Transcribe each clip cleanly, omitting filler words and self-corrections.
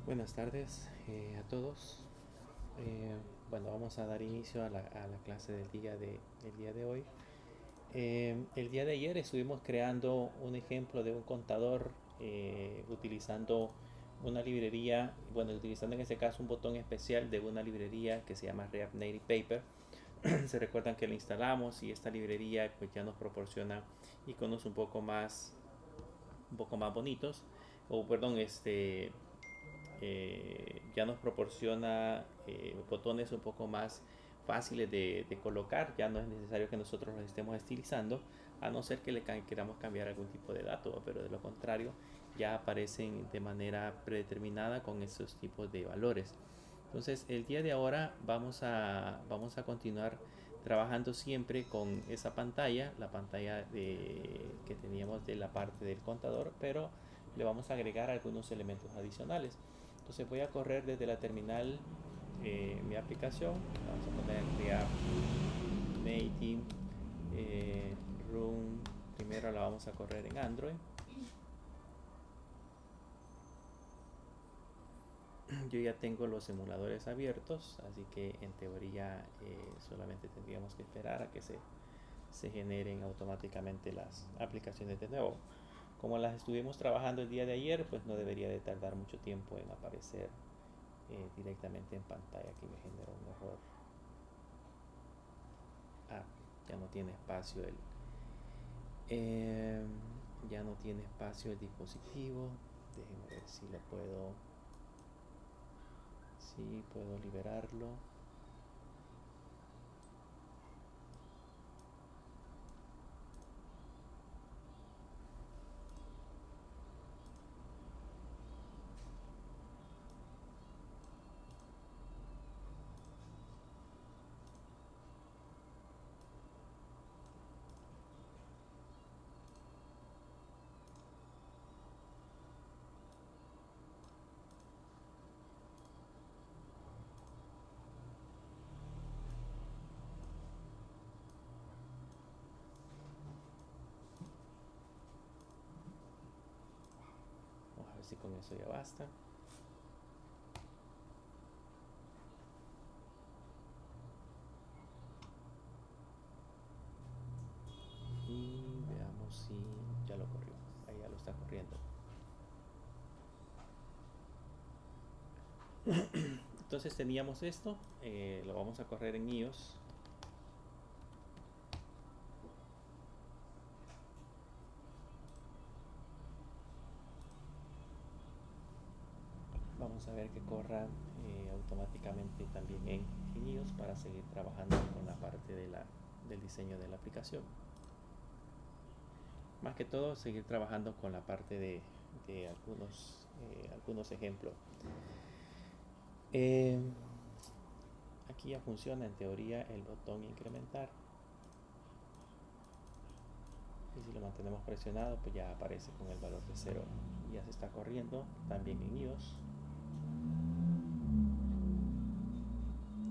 Buenas tardes a todos. Bueno, vamos a dar inicio a la clase del día de hoy. El día de ayer estuvimos creando un ejemplo de un contador utilizando una librería, bueno, utilizando en este caso un botón especial de una librería que se llama React Native Paper. Se recuerdan que la instalamos y esta librería pues ya nos proporciona iconos un poco más bonitos, o perdón, ya nos proporciona botones un poco más fáciles de colocar. Ya no es necesario que nosotros los estemos estilizando, a no ser que le queramos cambiar algún tipo de dato, pero de lo contrario ya aparecen de manera predeterminada con esos tipos de valores. Entonces el día de ahora vamos a continuar trabajando siempre con esa pantalla, la pantalla que teníamos de la parte del contador, pero le vamos a agregar algunos elementos adicionales. Entonces voy a correr desde la terminal mi aplicación. Vamos a poner React Native Room. Primero la vamos a correr en Android. Yo ya tengo los emuladores abiertos, así que en teoría solamente tendríamos que esperar a que se generen automáticamente las aplicaciones de nuevo. Como las estuvimos trabajando el día de ayer, pues no debería de tardar mucho tiempo en aparecer directamente en pantalla. Aquí me genera un error. Ah, ya no tiene espacio eh, ya no tiene espacio el dispositivo. Déjenme ver si puedo liberarlo. Vamos a ver si con eso ya basta. Y veamos si ya lo corrió. Ahí ya lo está corriendo. Entonces teníamos esto. Lo vamos a correr en iOS. Vamos a ver que corra automáticamente también en iOS para seguir trabajando con la parte del diseño de la aplicación. Más que todo, seguir trabajando con la parte de algunos ejemplos. Eh, Aquí ya funciona en teoría el botón incrementar. Y si lo mantenemos presionado, pues ya aparece con el valor de 0. Ya se está corriendo también en iOS.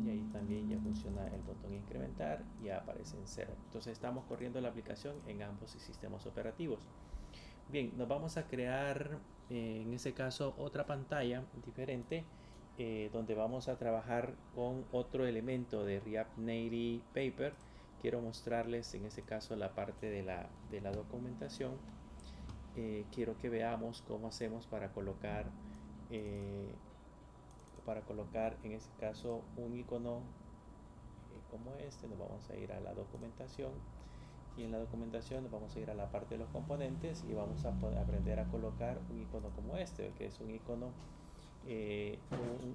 Y ahí también ya funciona el botón incrementar, ya aparece en 0. Entonces estamos corriendo la aplicación en ambos sistemas operativos. Bien, nos vamos a crear en ese caso otra pantalla diferente donde vamos a trabajar con otro elemento de React Native Paper. Quiero mostrarles en este caso la parte de la documentación. Quiero que veamos cómo hacemos eh, para colocar en este caso un icono como este. Nos vamos a ir a la documentación y en la documentación nos vamos a ir a la parte de los componentes y vamos a aprender a colocar un icono como este, que es un icono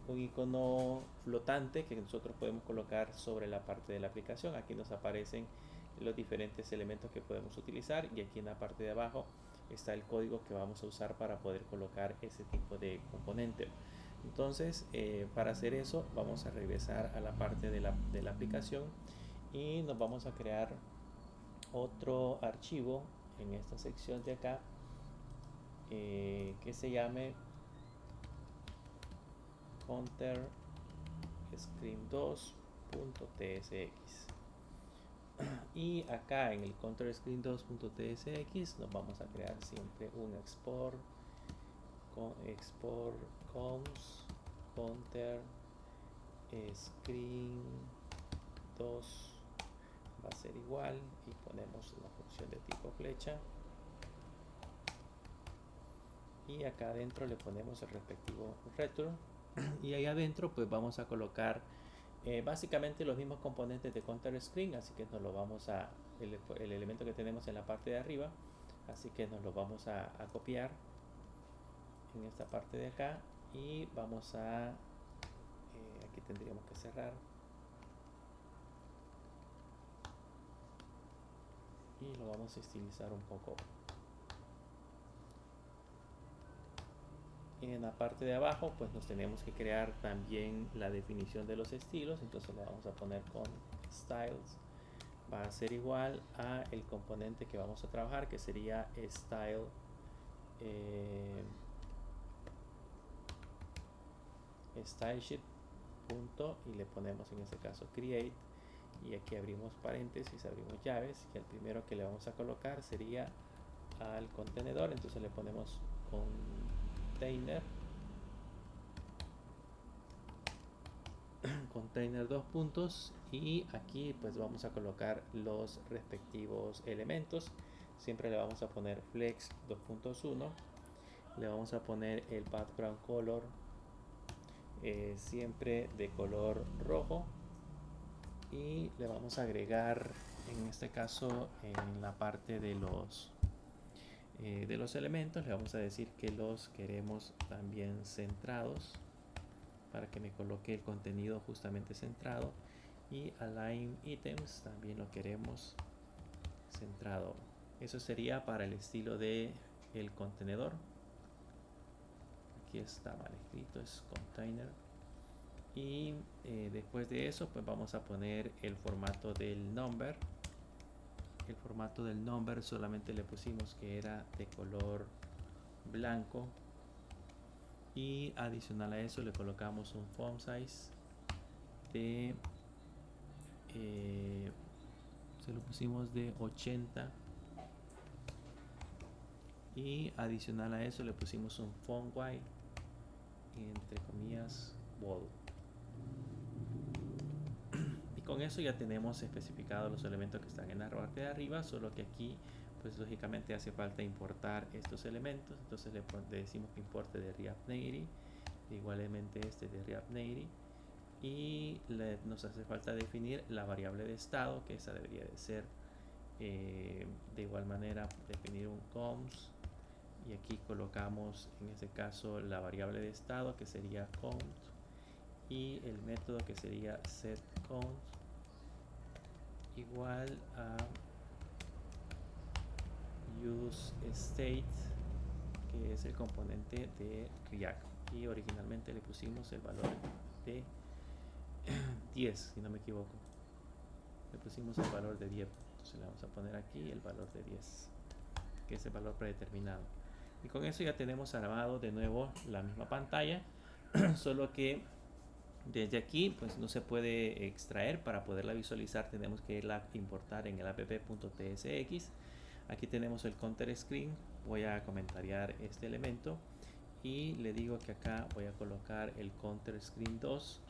un icono flotante que nosotros podemos colocar sobre la parte de la aplicación. Aquí nos aparecen los diferentes elementos que podemos utilizar y aquí en la parte de abajo está el código que vamos a usar para poder colocar ese tipo de componente. Entonces, para hacer eso, vamos a regresar a la parte de la aplicación y nos vamos a crear otro archivo en esta sección de acá que se llame counter screen2.tsx. Y acá en el counter screen2.tsx nos vamos a crear siempre un export const counter screen 2 va a ser igual y ponemos la función de tipo flecha y acá adentro le ponemos el respectivo return y ahí adentro pues vamos a colocar básicamente los mismos componentes de counter screen, así que nos lo vamos a el elemento que tenemos en la parte de arriba, así que nos lo vamos a copiar en esta parte de acá y vamos a aquí tendríamos que cerrar y lo vamos a estilizar un poco. En la parte de abajo pues nos tenemos que crear también la definición de los estilos, entonces le vamos a poner con styles, va a ser igual a el componente que vamos a trabajar, que sería style stylesheet punto y le ponemos en este caso create y aquí abrimos paréntesis, abrimos llaves y el primero que le vamos a colocar sería al contenedor, entonces le ponemos container dos puntos y aquí pues vamos a colocar los respectivos elementos. Siempre le vamos a poner flex 2.1, le vamos a poner el background color siempre de color rojo y le vamos a agregar en este caso en la parte de los elementos le vamos a decir que los queremos también centrados para que me coloque el contenido justamente centrado y align items también lo queremos centrado. Eso sería para el estilo de el contenedor. Aquí está mal escrito, es container. Y después de eso pues vamos a poner el formato del number. El formato del number solamente le pusimos que era de color blanco y adicional a eso le colocamos un font size de se lo pusimos de 80 y adicional a eso le pusimos un font white entre comillas bold y con eso ya tenemos especificados los elementos que están en la parte de arriba, solo que aquí pues lógicamente hace falta importar estos elementos, entonces le decimos que importe de React Native, igualmente este de React Native y nos hace falta definir la variable de estado, que esa debería de ser de igual manera definir un const y aquí colocamos en este caso la variable de estado que sería count y el método que sería setCount igual a useState, que es el componente de React y originalmente le pusimos el valor de 10 si no me equivoco, le pusimos el valor de 10, entonces le vamos a poner aquí el valor de 10 que es el valor predeterminado y con eso ya tenemos armado de nuevo la misma pantalla solo que desde aquí pues no se puede extraer. Para poderla visualizar tenemos que irla a importar en el app.tsx. Aquí tenemos el counter screen, voy a comentariar este elemento y le digo que acá voy a colocar el counter screen 2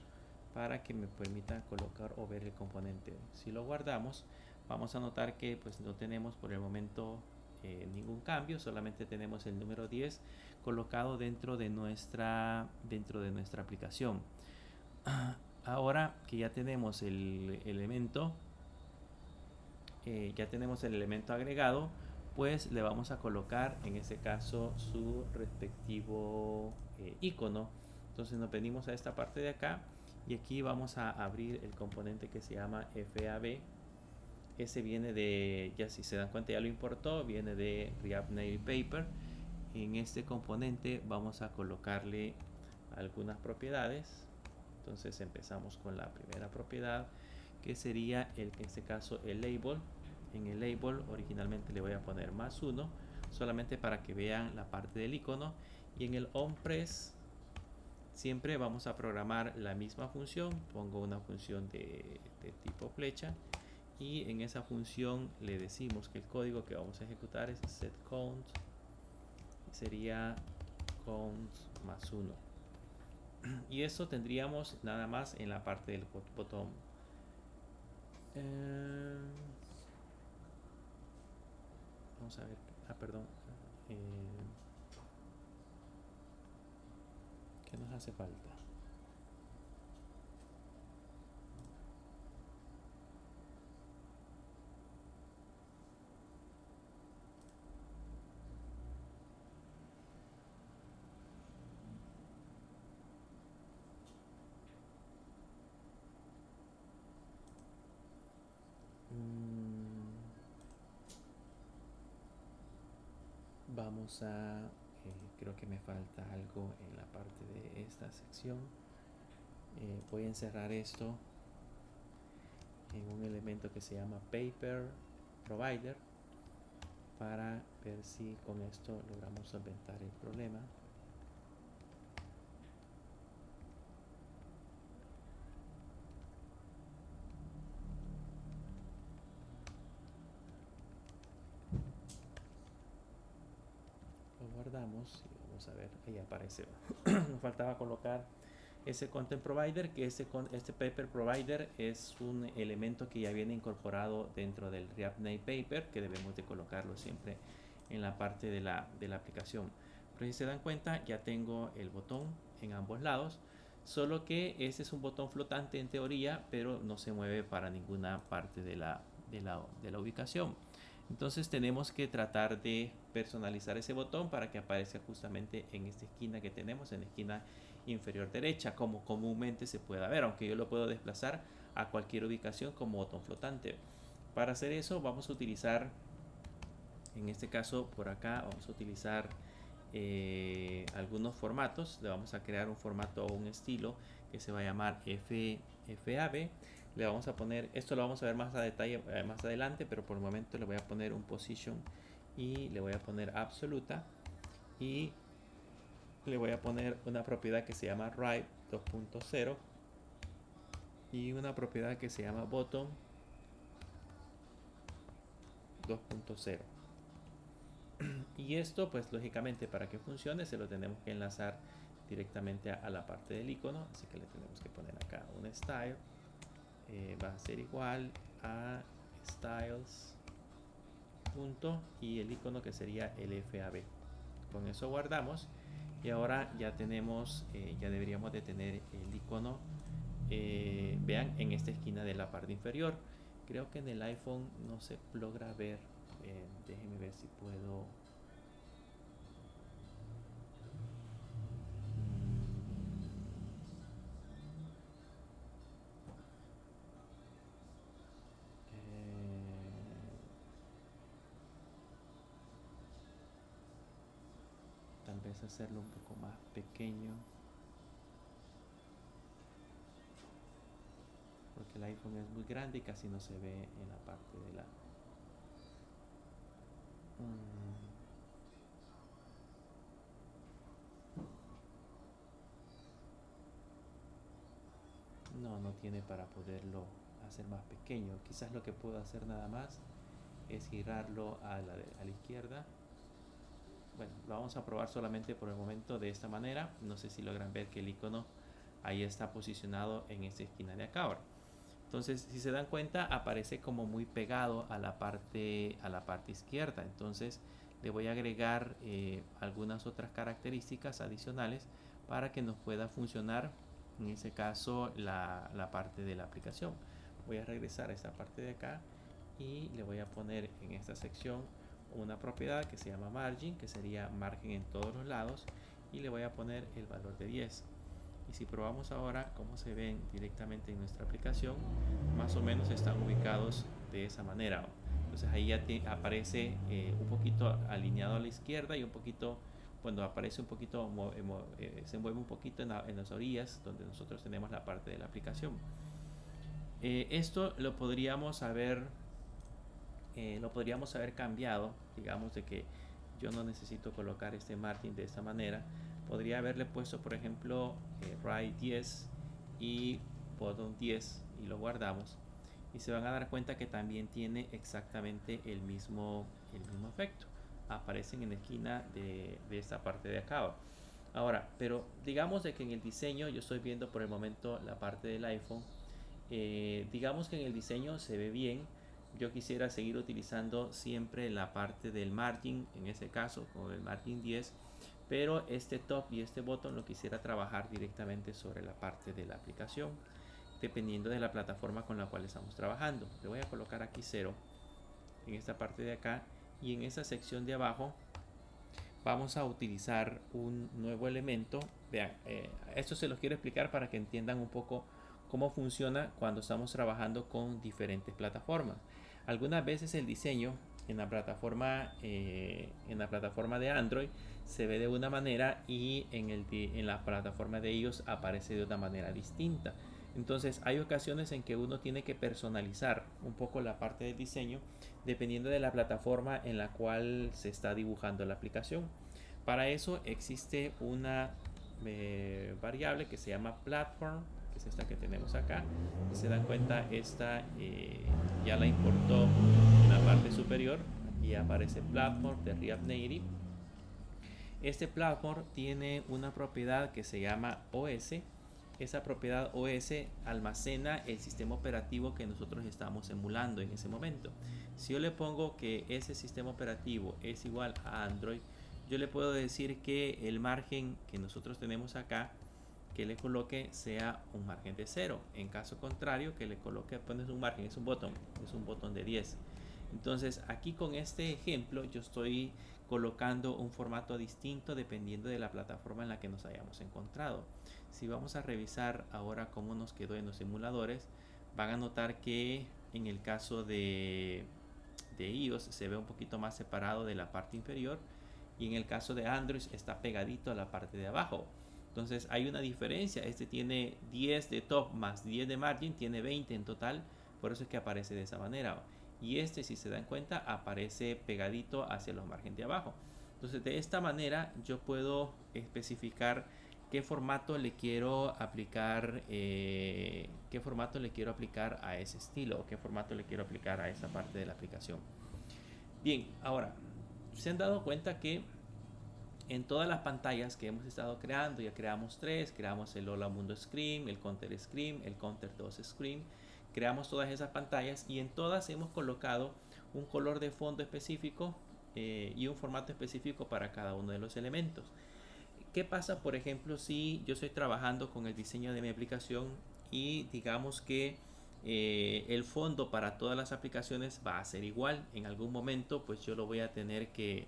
para que me permita colocar o ver el componente. Si lo guardamos vamos a notar que pues no tenemos por el momento ningún cambio, solamente tenemos el número 10 colocado dentro de nuestra aplicación. Ahora que ya tenemos el elemento agregado, pues le vamos a colocar en este caso su respectivo icono. Entonces nos venimos a esta parte de acá y aquí vamos a abrir el componente que se llama FAB. Ese viene de, ya si se dan cuenta ya lo importó, viene de React Native Paper. En este componente vamos a colocarle algunas propiedades. Entonces empezamos con la primera propiedad que sería en este caso el label. En el label originalmente le voy a poner +1 solamente para que vean la parte del icono y en el onPress siempre vamos a programar la misma función. Pongo una función de tipo flecha y en esa función le decimos que el código que vamos a ejecutar es setCount, sería count +1. Y eso tendríamos nada más en la parte del botón. Vamos a ver. Perdón. Eh, ¿Qué nos hace falta? Vamos a... creo que me falta algo en la parte de esta sección. Voy a encerrar esto en un elemento que se llama Paper Provider para ver si con esto logramos solventar el problema. Lo guardamos y vamos a ver, ahí aparece. Nos faltaba colocar ese Content Provider, que este Paper Provider es un elemento que ya viene incorporado dentro del React Native Paper, que debemos de colocarlo siempre en la parte de la aplicación. Pero si se dan cuenta, ya tengo el botón en ambos lados, solo que ese es un botón flotante en teoría, pero no se mueve para ninguna parte de la ubicación. Entonces tenemos que tratar de personalizar ese botón para que aparezca justamente en esta esquina que tenemos, en la esquina inferior derecha, como comúnmente se pueda ver, aunque yo lo puedo desplazar a cualquier ubicación como botón flotante. Para hacer eso vamos a utilizar, en este caso por acá, vamos a utilizar algunos formatos. Le vamos a crear un formato o un estilo que se va a llamar FAB. Le vamos a poner, esto lo vamos a ver más a detalle más adelante, pero por el momento le voy a poner un position y le voy a poner absoluta, y le voy a poner una propiedad que se llama right 2.0 y una propiedad que se llama bottom 2.0. Y esto pues lógicamente para que funcione se lo tenemos que enlazar directamente a la parte del icono, así que le tenemos que poner acá un style. Va a ser igual a styles punto y el icono que sería el FAB. Con eso guardamos y ahora ya tenemos, ya deberíamos de tener el icono, vean, en esta esquina de la parte inferior. Creo que en el iPhone no se logra ver. Déjenme ver si puedo. Tal vez hacerlo un poco más pequeño, porque el iPhone es muy grande y casi no se ve en la parte de la... No tiene para poderlo hacer más pequeño. Quizás lo que puedo hacer nada más es girarlo a la izquierda. Bueno, lo vamos a probar solamente por el momento de esta manera. No sé si logran ver que el icono ahí está posicionado en esta esquina de acá ahora. Entonces, si se dan cuenta, aparece como muy pegado a la parte izquierda. Entonces, le voy a agregar algunas otras características adicionales para que nos pueda funcionar, en ese caso, la parte de la aplicación. Voy a regresar a esta parte de acá y le voy a poner en esta sección una propiedad que se llama margin, que sería margen en todos los lados, y le voy a poner el valor de 10. Y si probamos ahora cómo se ven directamente en nuestra aplicación, más o menos están ubicados de esa manera. Entonces ahí ya aparece un poquito alineado a la izquierda y un poquito, cuando aparece un poquito, se mueve un poquito en las orillas donde nosotros tenemos la parte de la aplicación. Esto lo podríamos haber cambiado, digamos, de que yo no necesito colocar este margin de esta manera. Podría haberle puesto, por ejemplo, right 10 y bottom 10 y lo guardamos, y se van a dar cuenta que también tiene exactamente el mismo efecto. Aparecen en la esquina de esta parte de acá. Ahora, pero digamos de que en el diseño, yo estoy viendo por el momento la parte del iPhone, digamos que en el diseño se ve bien. Yo quisiera seguir utilizando siempre la parte del margin, en ese caso con el margin 10, pero este top y este botón lo quisiera trabajar directamente sobre la parte de la aplicación, dependiendo de la plataforma con la cual estamos trabajando. Le voy a colocar aquí 0 en esta parte de acá, y en esta sección de abajo vamos a utilizar un nuevo elemento. Vean, esto se los quiero explicar para que entiendan un poco cómo funciona cuando estamos trabajando con diferentes plataformas. Algunas veces el diseño en la plataforma de Android se ve de una manera, y en la plataforma de iOS aparece de una manera distinta. Entonces hay ocasiones en que uno tiene que personalizar un poco la parte del diseño dependiendo de la plataforma en la cual se está dibujando la aplicación. Para eso existe una variable que se llama platform, que es esta que tenemos acá. Si se dan cuenta, esta ya la importó en la parte superior. Aquí aparece platform de React Native. Este platform tiene una propiedad que se llama OS. Esa propiedad OS almacena el sistema operativo que nosotros estamos emulando en ese momento. Si yo le pongo que ese sistema operativo es igual a Android, yo le puedo decir que el margen que nosotros tenemos acá, que le coloque, sea un margen de 0. En caso contrario, que le coloque, pones un margen, es un botón de 10. Entonces aquí con este ejemplo yo estoy colocando un formato distinto dependiendo de la plataforma en la que nos hayamos encontrado. Si vamos a revisar ahora cómo nos quedó en los emuladores, van a notar que en el caso de iOS se ve un poquito más separado de la parte inferior, y en el caso de Android está pegadito a la parte de abajo. Entonces hay una diferencia. Este tiene 10 de top más 10 de margin, tiene 20 en total, por eso es que aparece de esa manera. Y este, si se dan cuenta, aparece pegadito hacia los márgenes de abajo. Entonces de esta manera yo puedo especificar qué formato le quiero aplicar, a ese estilo, o qué formato le quiero aplicar a esa parte de la aplicación. Bien, ahora, se han dado cuenta que en todas las pantallas que hemos estado creando, ya creamos 3, creamos el Hola Mundo Screen, el Counter Screen, el Counter 2 Screen, creamos todas esas pantallas, y en todas hemos colocado un color de fondo específico y un formato específico para cada uno de los elementos. ¿Qué pasa, por ejemplo, si yo estoy trabajando con el diseño de mi aplicación y digamos que el fondo para todas las aplicaciones va a ser igual? En algún momento pues yo lo voy a tener que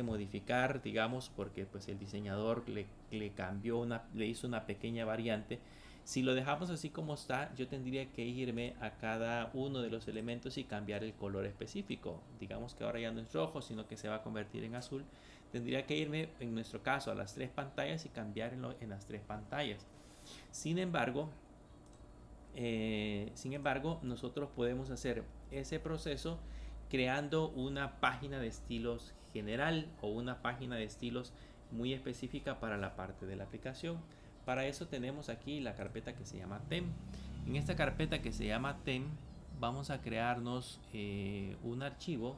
modificar, digamos, porque pues el diseñador le cambió le hizo una pequeña variante. Si lo dejamos así como está, yo tendría que irme a cada uno de los elementos y cambiar el color específico. Digamos que ahora ya no es rojo, sino que se va a convertir en azul. Tendría que irme, en nuestro caso, a las 3 pantallas y cambiar en las 3 pantallas. Sin embargo, nosotros podemos hacer ese proceso creando una página de estilos general o una página de estilos muy específica para la parte de la aplicación. Para eso tenemos aquí la carpeta que se llama Theme. En esta carpeta que se llama Theme vamos a crearnos un archivo.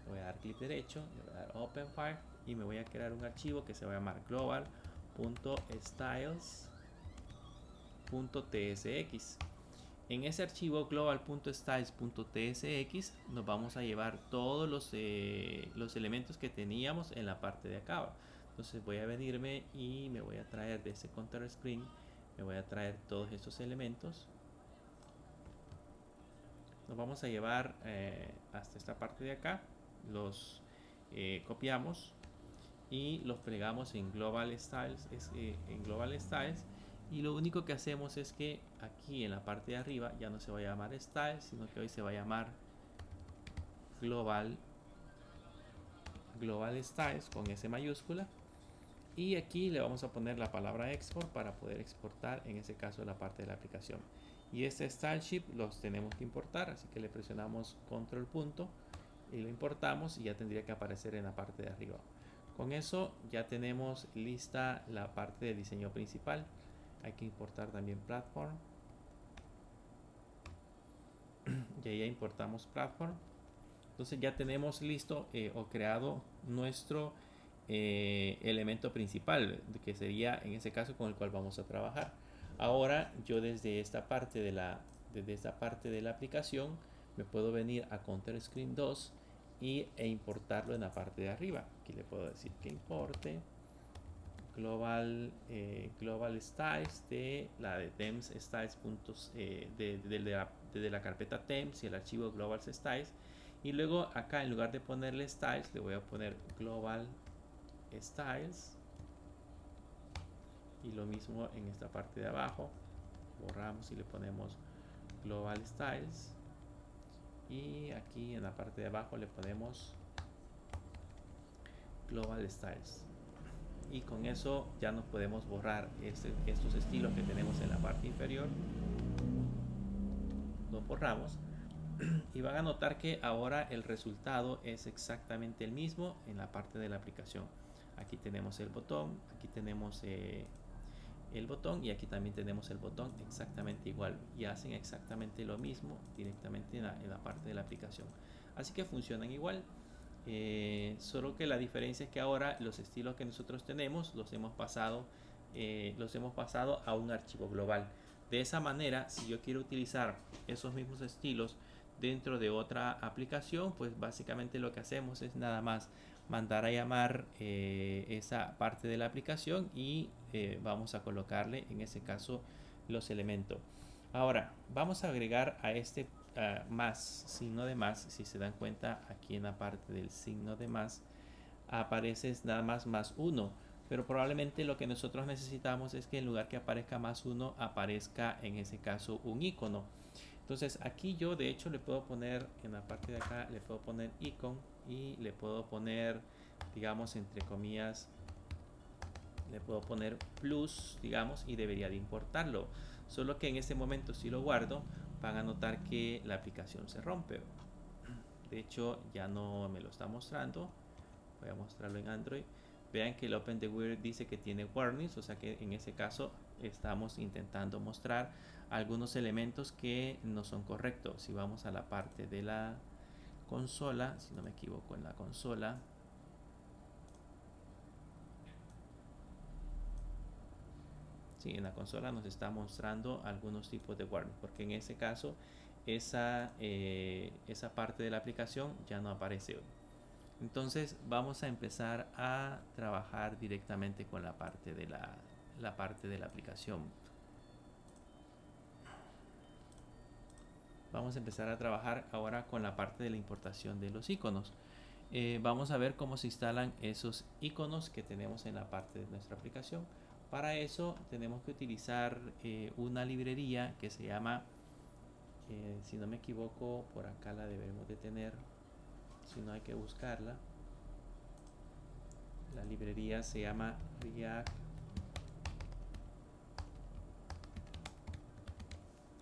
Voy a dar clic derecho, le voy a dar Open File y me voy a crear un archivo que se va a llamar global.styles.tsx. En ese archivo global.styles.tsx nos vamos a llevar todos los elementos que teníamos en la parte de acá. Entonces voy a venirme y me voy a traer de ese counter screen, me voy a traer todos estos elementos. Nos vamos a llevar hasta esta parte de acá, los copiamos y los plegamos en Global Styles, y lo único que hacemos es que aquí en la parte de arriba ya no se va a llamar Styles, sino que hoy se va a llamar Global Styles con S mayúscula, y aquí le vamos a poner la palabra export para poder exportar en ese caso la parte de la aplicación. Y este style sheet los tenemos que importar, así que le presionamos control punto y lo importamos, y ya tendría que aparecer en la parte de arriba. Con eso ya tenemos lista la parte de diseño principal. Hay que importar también platform. Y ahí ya importamos platform. Entonces ya tenemos listo o creado nuestro elemento principal, que sería en ese caso con el cual vamos a trabajar. Ahora yo desde esta parte de la aplicación me puedo venir a Counter Screen 2 e importarlo en la parte de arriba. Aquí le puedo decir que importe global styles de la de themes styles de la carpeta themes y el archivo global styles, y luego acá en lugar de ponerle styles le voy a poner global styles, y lo mismo en esta parte de abajo borramos y le ponemos global styles, y aquí en la parte de abajo le ponemos global styles, y con eso ya nos podemos borrar estos estilos que tenemos en la parte inferior. Los borramos y van a notar que ahora el resultado es exactamente el mismo en la parte de la aplicación. Aquí tenemos el botón, aquí tenemos el botón, y aquí también tenemos el botón exactamente igual, y hacen exactamente lo mismo directamente en la parte de la aplicación. Así que funcionan igual. Solo que la diferencia es que ahora los estilos que nosotros tenemos los hemos pasado a un archivo global. De esa manera, si yo quiero utilizar esos mismos estilos dentro de otra aplicación, pues básicamente lo que hacemos es nada más mandar a llamar esa parte de la aplicación, y vamos a colocarle en ese caso los elementos. Ahora vamos a agregar a este más, signo de más. Si se dan cuenta, aquí en la parte del signo de más aparece nada más +1, pero probablemente lo que nosotros necesitamos es que en lugar que aparezca +1 aparezca en ese caso un icono. Entonces aquí yo de hecho le puedo poner en la parte de acá, le puedo poner icon, y le puedo poner, digamos, entre comillas, le puedo poner plus, digamos, y debería de importarlo. Solo que en este momento, si lo guardo, van a notar que la aplicación se rompe. De hecho ya no me lo está mostrando. Voy a mostrarlo en Android. Vean que el Open the Weird dice que tiene warnings, o sea que en ese caso estamos intentando mostrar algunos elementos que no son correctos. Si vamos a la parte de la consola, si no me equivoco, en la consola, sí, en la consola nos está mostrando algunos tipos de warnings, porque en ese caso esa parte de la aplicación ya no aparece hoy. Entonces vamos a empezar a trabajar directamente con la parte de la parte de la aplicación. Vamos a empezar a trabajar ahora con la parte de la importación de los iconos. Vamos a ver cómo se instalan esos iconos que tenemos en la parte de nuestra aplicación. Para eso tenemos que utilizar una librería que se llama, si no me equivoco, por acá la debemos de tener, si no hay que buscarla. La librería se llama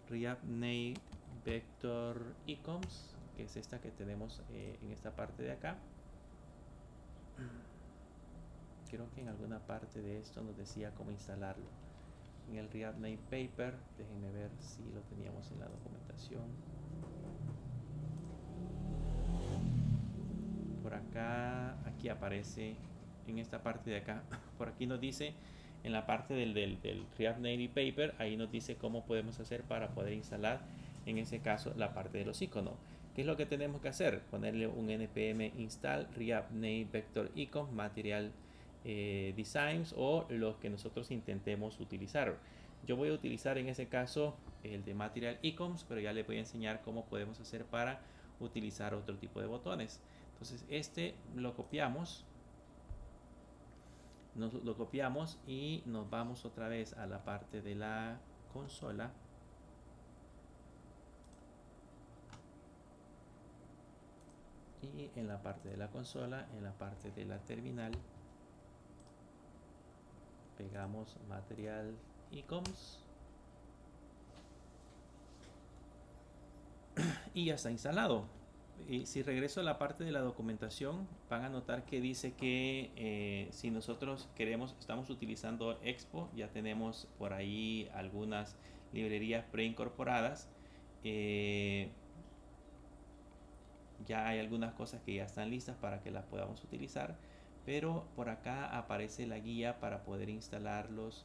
React Native Vector Icons, que es esta que tenemos en esta parte de acá. Creo que en alguna parte de esto nos decía cómo instalarlo. En el React Native Paper, déjenme ver si lo teníamos en la documentación. Por acá, aquí aparece en esta parte de acá. Por aquí nos dice, en la parte del React Native Paper, ahí nos dice cómo podemos hacer para poder instalar, en ese caso, la parte de los iconos. ¿Qué es lo que tenemos que hacer? Ponerle un npm install React Native Vector Icon Material Designs, o los que nosotros intentemos utilizar. Yo voy a utilizar en ese caso el de Material Icons, pero ya les voy a enseñar cómo podemos hacer para utilizar otro tipo de botones. Entonces este lo copiamos, y nos vamos otra vez a la parte de la consola. Y en la parte de la consola, en la parte de la terminal, pegamos Material Icons y ya está instalado. Y si regreso a la parte de la documentación, van a notar que dice que si nosotros estamos utilizando Expo, ya tenemos por ahí algunas librerías preincorporadas. Ya hay algunas cosas que ya están listas para que las podamos utilizar, pero por acá aparece la guía para poder instalarlos.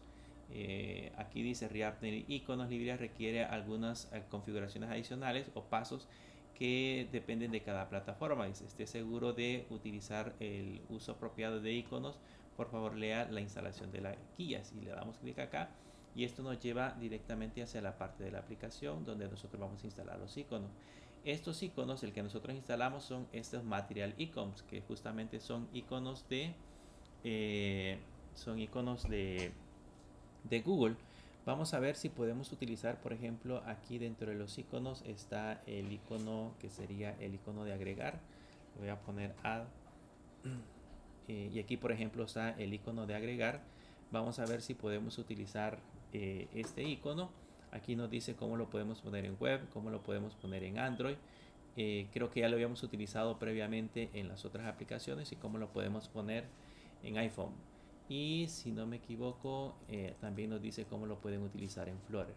Aquí dice React Native Iconos librerías requiere algunas configuraciones adicionales o pasos que dependen de cada plataforma. Dice, esté seguro de utilizar el uso apropiado de iconos. Por favor, lea la instalación de la guía. Si le damos clic acá, y esto nos lleva directamente hacia la parte de la aplicación donde nosotros vamos a instalar los iconos. Estos iconos, el que nosotros instalamos, son estos Material Icons, que justamente son iconos de Google. Vamos a ver si podemos utilizar, por ejemplo, aquí dentro de los iconos está el icono que sería el icono de agregar. Le voy a poner add. Y aquí, por ejemplo, está el icono de agregar. Vamos a ver si podemos utilizar este icono. Aquí nos dice cómo lo podemos poner en web, cómo lo podemos poner en Android. Creo que ya lo habíamos utilizado previamente en las otras aplicaciones y cómo lo podemos poner en iPhone. Y si no me equivoco, también nos dice cómo lo pueden utilizar en Flutter.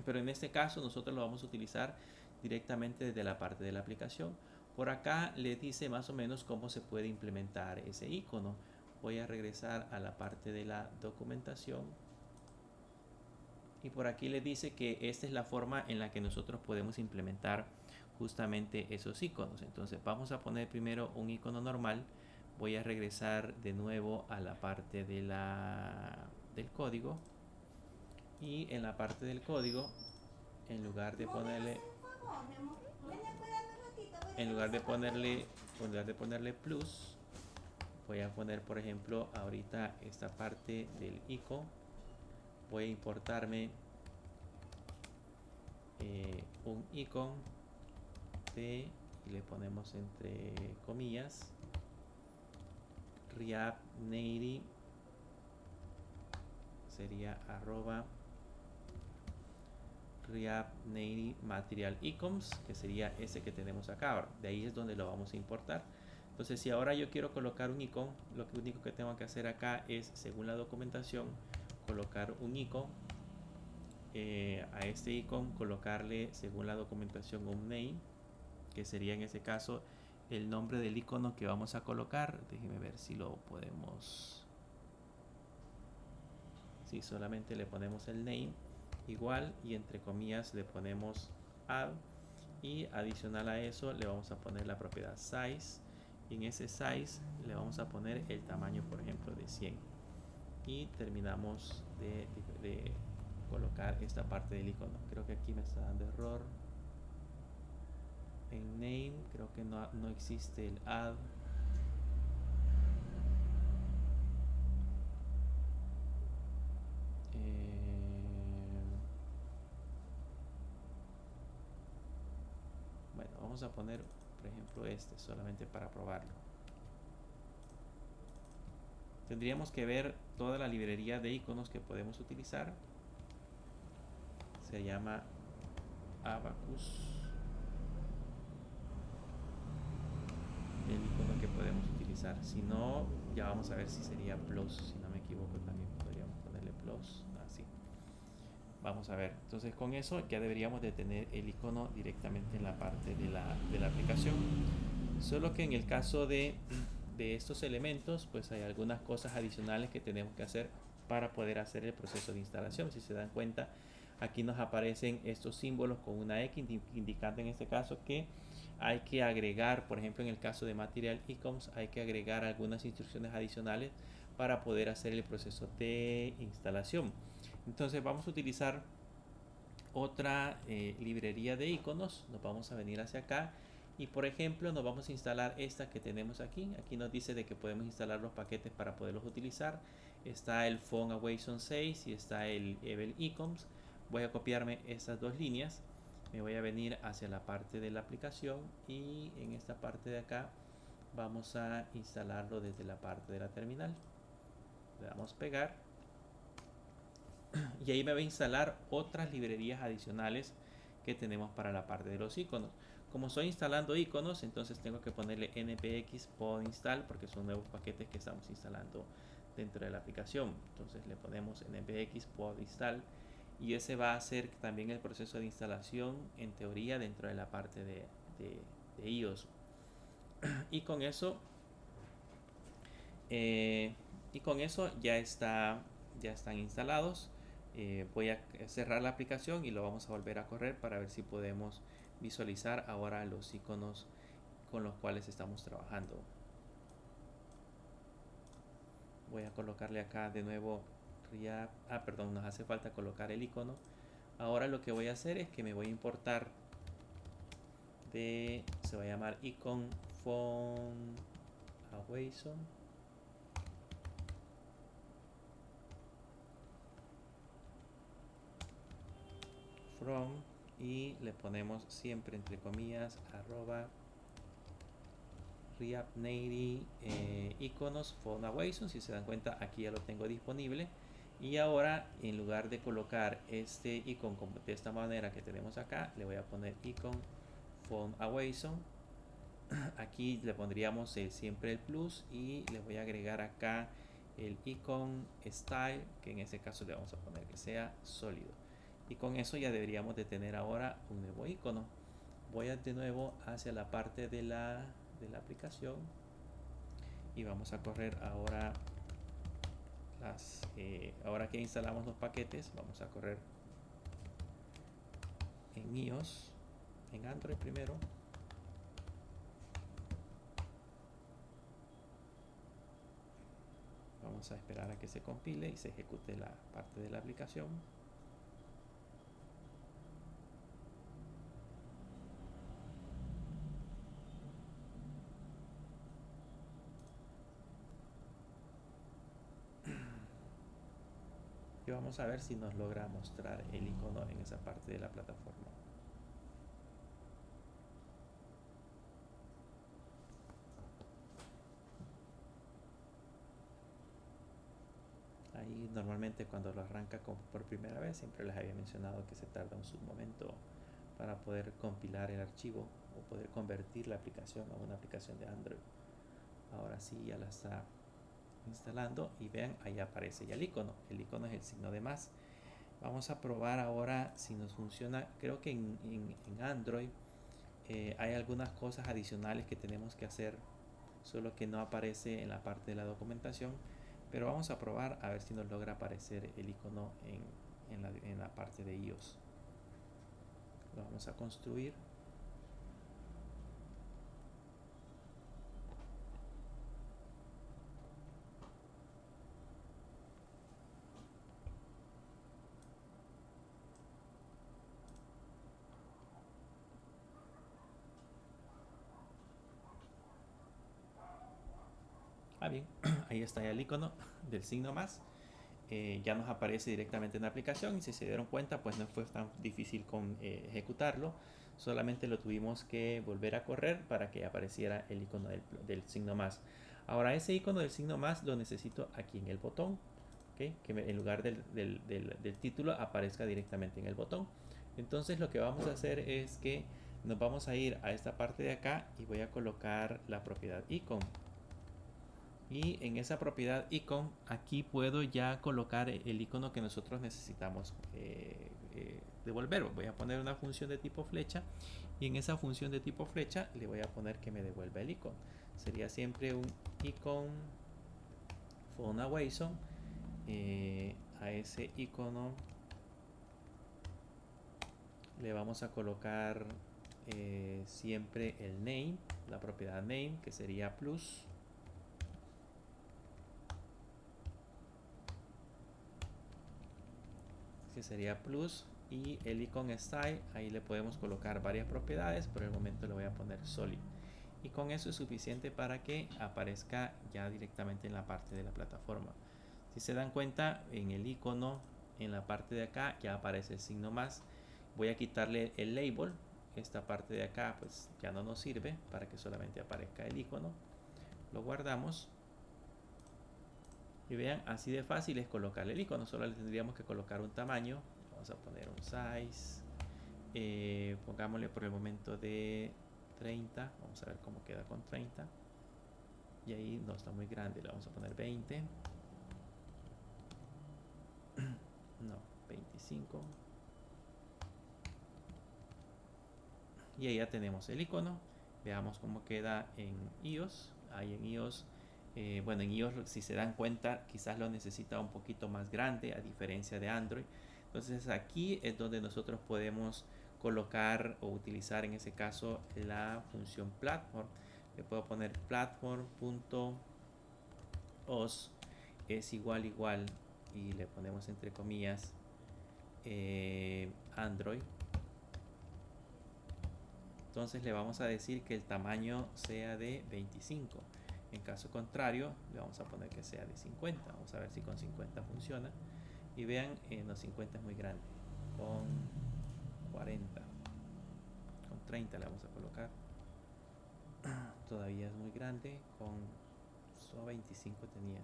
Pero en este caso nosotros lo vamos a utilizar directamente desde la parte de la aplicación. Por acá le dice más o menos cómo se puede implementar ese icono. Voy a regresar a la parte de la documentación. Y por aquí le dice que esta es la forma en la que nosotros podemos implementar justamente esos iconos. Entonces vamos a poner primero un icono normal. Voy a regresar de nuevo a la parte de del código. Y en la parte del código, en lugar de ponerle plus, voy a poner, por ejemplo, ahorita esta parte del icono. Voy a importarme un icono y le ponemos entre comillas React Native, sería arroba React Native Material Icons, que sería ese que tenemos acá. De ahí es donde lo vamos a importar. Entonces, si ahora yo quiero colocar un icono, lo único que tengo que hacer acá es, según la documentación, colocar un icono. A este icono colocarle, según la documentación, un name, que sería en ese caso el nombre del icono que vamos a colocar. Déjenme ver si lo podemos. Si solamente le ponemos el name igual y entre comillas le ponemos add, y adicional a eso le vamos a poner la propiedad size, y en ese size le vamos a poner el tamaño, por ejemplo, de 100, y terminamos de colocar esta parte del icono. Creo que aquí me está dando error en name, creo que no existe el add. Bueno, vamos a poner, por ejemplo, este solamente para probarlo. Tendríamos que ver toda la librería de iconos que podemos utilizar. Se llama Abacus. El icono que podemos utilizar. Si no, ya vamos a ver si sería plus. Si no me equivoco, también podríamos ponerle plus. Así. Vamos a ver. Entonces, con eso ya deberíamos de tener el icono directamente en la parte de la aplicación. Solo que en el caso de estos elementos, pues hay algunas cosas adicionales que tenemos que hacer para poder hacer el proceso de instalación. Si se dan cuenta, aquí nos aparecen estos símbolos con una X indicando en este caso que hay que agregar, por ejemplo, en el caso de Material Icons, hay que agregar algunas instrucciones adicionales para poder hacer el proceso de instalación. Entonces vamos a utilizar otra librería de iconos. Nos vamos a venir hacia acá y, por ejemplo, nos vamos a instalar esta que tenemos aquí. Aquí nos dice de que podemos instalar los paquetes para poderlos utilizar. Está el Phone Awayson 6 y está el Evel Icons. Voy a copiarme estas dos líneas. Me voy a venir hacia la parte de la aplicación y en esta parte de acá vamos a instalarlo desde la parte de la terminal. Le damos pegar y ahí me va a instalar otras librerías adicionales que tenemos para la parte de los iconos. Como estoy instalando iconos, entonces tengo que ponerle npx pod install porque son nuevos paquetes que estamos instalando dentro de la aplicación. Entonces le ponemos npx pod install y ese va a hacer también el proceso de instalación en teoría dentro de la parte de iOS. Y con eso Y con eso ya están instalados. Voy a cerrar la aplicación y lo vamos a volver a correr para ver si podemos visualizar ahora los iconos con los cuales estamos trabajando. Voy a colocarle acá de nuevo perdón, nos hace falta colocar el icono. Ahora lo que voy a hacer es que me voy a importar se va a llamar icon phone awayson from, y le ponemos siempre entre comillas @react-native iconos phone awayson. Si se dan cuenta, aquí ya lo tengo disponible. Y ahora, en lugar de colocar este icono de esta manera que tenemos acá, le voy a poner icon phone awayson. Aquí le pondríamos siempre el plus y le voy a agregar acá el icon style, que en este caso le vamos a poner que sea sólido. Y con eso ya deberíamos de tener ahora un nuevo icono. Voy de nuevo hacia la parte de la aplicación y vamos a correr ahora ahora que instalamos los paquetes, vamos a correr en iOS, en Android primero. Vamos a esperar a que se compile y se ejecute la parte de la aplicación. Y vamos a ver si nos logra mostrar el icono en esa parte de la plataforma. Ahí normalmente cuando lo arranca por primera vez, siempre les había mencionado que se tarda un submomento para poder compilar el archivo o poder convertir la aplicación a una aplicación de Android. Ahora sí ya la está instalando y vean, ahí aparece ya el icono. El icono es el signo de más. Vamos a probar ahora si nos funciona. Creo que en Android hay algunas cosas adicionales que tenemos que hacer, solo que no aparece en la parte de la documentación. Pero vamos a probar a ver si nos logra aparecer el icono en la parte de iOS. Lo vamos a construir. Bien, ahí está ya el icono del signo más. Ya nos aparece directamente en la aplicación y si se dieron cuenta, pues no fue tan difícil ejecutarlo. Solamente lo tuvimos que volver a correr para que apareciera el icono del signo más. Ahora ese icono del signo más lo necesito aquí en el botón, ¿okay? Que en lugar del título aparezca directamente en el botón. Entonces lo que vamos a hacer es que nos vamos a ir a esta parte de acá y voy a colocar la propiedad icon. Y en esa propiedad icon, aquí puedo ya colocar el icono que nosotros necesitamos devolver. Voy a poner una función de tipo flecha y en esa función de tipo flecha le voy a poner que me devuelva el icono. Sería siempre un icon phone awayson. A ese icono le vamos a colocar siempre el name, la propiedad name, que sería plus. Que sería plus, y el icon style, ahí le podemos colocar varias propiedades. Por el momento le voy a poner solid y con eso es suficiente para que aparezca ya directamente en la parte de la plataforma. Si se dan cuenta, en el icono en la parte de acá ya aparece el signo más. Voy a quitarle el label. Esta parte de acá pues ya no nos sirve, para que solamente aparezca el icono. Lo guardamos y vean, así de fácil es colocarle el icono. Solo le tendríamos que colocar un tamaño. Vamos a poner un size, pongámosle por el momento de 30. Vamos a ver cómo queda con 30. Y ahí no está muy grande, le vamos a poner 20. No, 25. Y ahí ya tenemos el icono. Veamos cómo queda en iOS. Ahí en iOS Bueno, en iOS, si se dan cuenta, quizás lo necesita un poquito más grande a diferencia de Android. Entonces aquí es donde nosotros podemos colocar o utilizar en ese caso la función platform. Le puedo poner platform.os es igual y le ponemos entre comillas Android. Entonces le vamos a decir que el tamaño sea de 25. En caso contrario, le vamos a poner que sea de 50. Vamos a ver si con 50 funciona. Y vean, no, 50 es muy grande. Con 40. Con 30 le vamos a colocar. Todavía es muy grande. Con solo 25 tenía.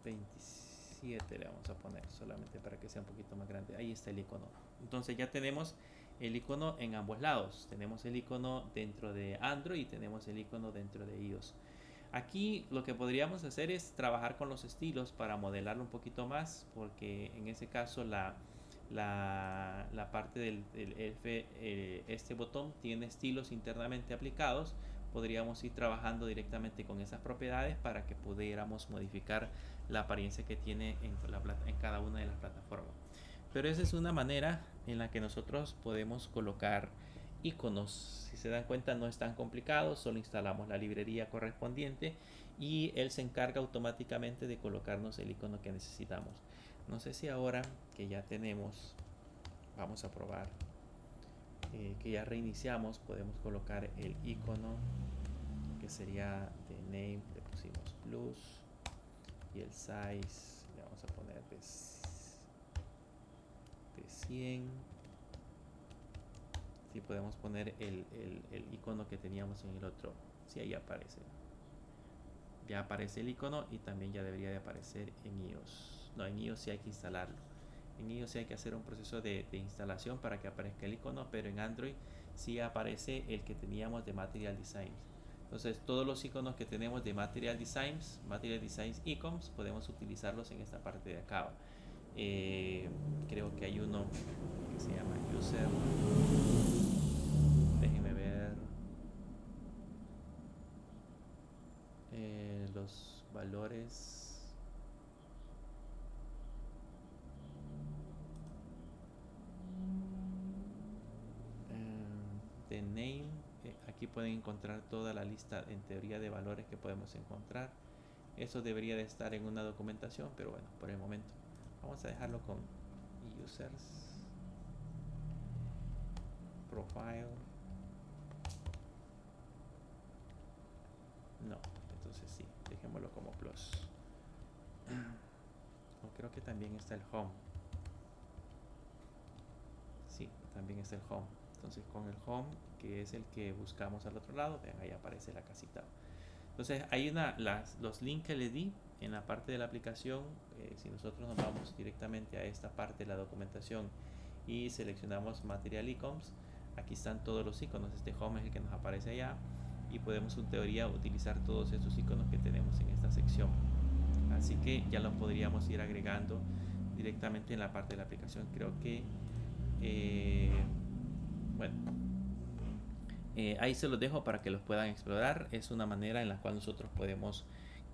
27 le vamos a poner solamente para que sea un poquito más grande. Ahí está el icono. Entonces ya tenemos el icono en ambos lados. Tenemos el icono dentro de Android y tenemos el icono dentro de iOS. Aquí lo que podríamos hacer es trabajar con los estilos para modelarlo un poquito más, porque en ese caso la parte este botón tiene estilos internamente aplicados. Podríamos ir trabajando directamente con esas propiedades para que pudiéramos modificar la apariencia que tiene en cada una de las plataformas. Pero esa es una manera en la que nosotros podemos colocar iconos. Si se dan cuenta, no es tan complicado, solo instalamos la librería correspondiente y él se encarga automáticamente de colocarnos el icono que necesitamos. No sé si ahora que ya tenemos, vamos a probar, que ya reiniciamos, podemos colocar el icono que sería de name, le pusimos plus, y el size le vamos a poner de 100. Si podemos poner el icono que teníamos en el otro, si ahí aparece, ya aparece el icono y también ya debería de aparecer en iOS. No, en iOS sí hay que instalarlo. En iOS sí hay que hacer un proceso de instalación para que aparezca el icono, pero en Android sí aparece el que teníamos de Material Designs. Entonces todos los iconos que tenemos de Material Designs Icons, podemos utilizarlos en esta parte de acá. Creo que hay uno que se llama User. Déjenme ver los valores. De name, aquí pueden encontrar toda la lista en teoría de valores que podemos encontrar. Eso debería de estar en una documentación, pero bueno, por el momento vamos a dejarlo con users profile. No, entonces sí, dejémoslo como plus. O creo que también está el home. Sí, también está el home. Entonces con el home, que es el que buscamos al otro lado, vean, ahí aparece la casita. Entonces hay los links que le di en la parte de la aplicación. Si nosotros nos vamos directamente a esta parte de la documentación y seleccionamos Material Icons, aquí están todos los iconos. Este home es el que nos aparece allá y podemos en teoría utilizar todos estos iconos que tenemos en esta sección. Así que ya los podríamos ir agregando directamente en la parte de la aplicación. Creo que bueno, ahí se los dejo para que los puedan explorar. Es una manera en la cual nosotros podemos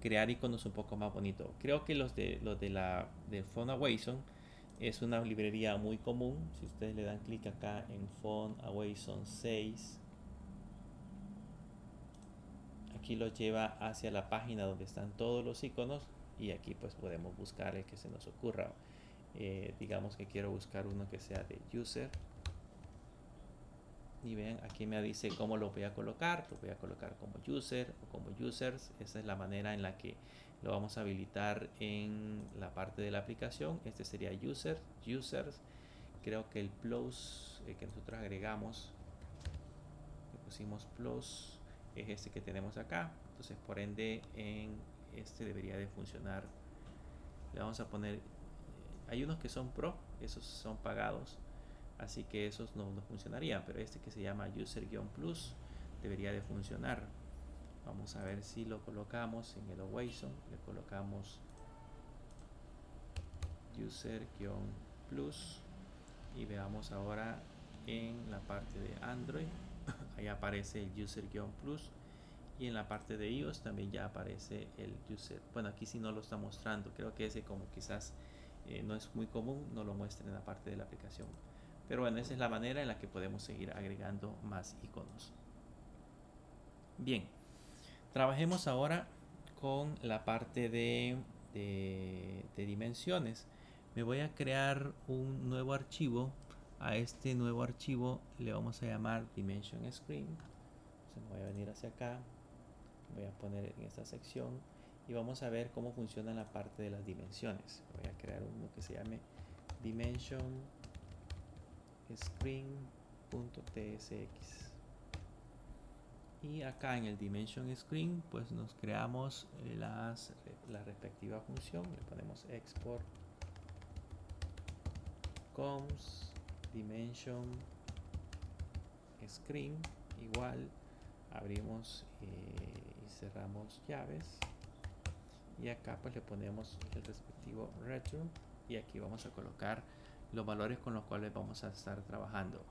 crear iconos un poco más bonitos. Creo que los de Font Awesome es una librería muy común. Si ustedes le dan clic acá en Font Awesome 6, aquí los lleva hacia la página donde están todos los iconos y aquí pues podemos buscar el que se nos ocurra. Digamos que quiero buscar uno que sea de user. Y vean, aquí me dice cómo lo voy a colocar. Lo voy a colocar como user o como users. Esa es la manera en la que lo vamos a habilitar en la parte de la aplicación. Este sería users. Creo que el plus que nosotros agregamos, le pusimos plus, es este que tenemos acá. Entonces por ende en este debería de funcionar. Le vamos a poner, hay unos que son pro, esos son pagados, así que esos no funcionarían, pero este que se llama user-plus debería de funcionar. Vamos a ver si lo colocamos en el Awesome. Le colocamos user-plus y veamos ahora en la parte de Android. Ahí aparece el user-plus, y en la parte de iOS también ya aparece el user. Bueno, aquí sí no lo está mostrando, creo que ese como quizás no es muy común, no lo muestra en la parte de la aplicación. Pero bueno, esa es la manera en la que podemos seguir agregando más iconos. Bien, trabajemos ahora con la parte de dimensiones. Me voy a crear un nuevo archivo. A este nuevo archivo le vamos a llamar Dimension Screen. Entonces me voy a venir hacia acá, voy a poner en esta sección y vamos a ver cómo funciona la parte de las dimensiones. Voy a crear uno que se llame Dimension Screen.tsx. Y acá en el Dimension Screen pues nos creamos la respectiva función. Le ponemos export coms dimension screen, igual abrimos y cerramos llaves, y acá pues le ponemos el respectivo return, y aquí vamos a colocar los valores con los cuales vamos a estar trabajando.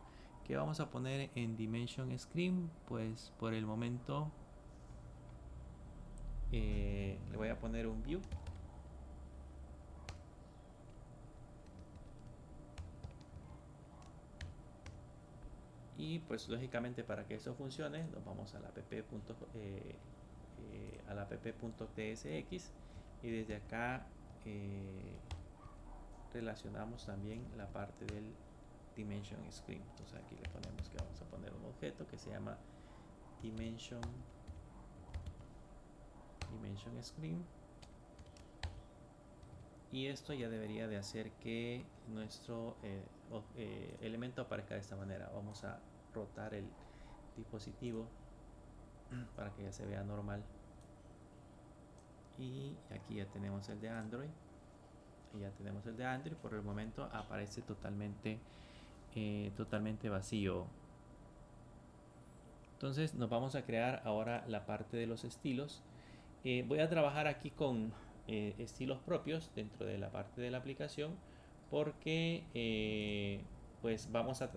¿Qué vamos a poner en Dimension Screen? Pues por el momento le voy a poner un view. Y pues lógicamente para que esto funcione nos vamos a la app.tsx, y desde acá relacionamos también la parte del Dimension Screen. Entonces aquí le ponemos que vamos a poner un objeto que se llama Dimension Screen, y esto ya debería de hacer que nuestro elemento aparezca de esta manera. Vamos a rotar el dispositivo para que ya se vea normal, y aquí ya tenemos el de Android, por el momento aparece totalmente vacío. Entonces nos vamos a crear ahora la parte de los estilos. Voy a trabajar aquí con estilos propios dentro de la parte de la aplicación, porque pues vamos a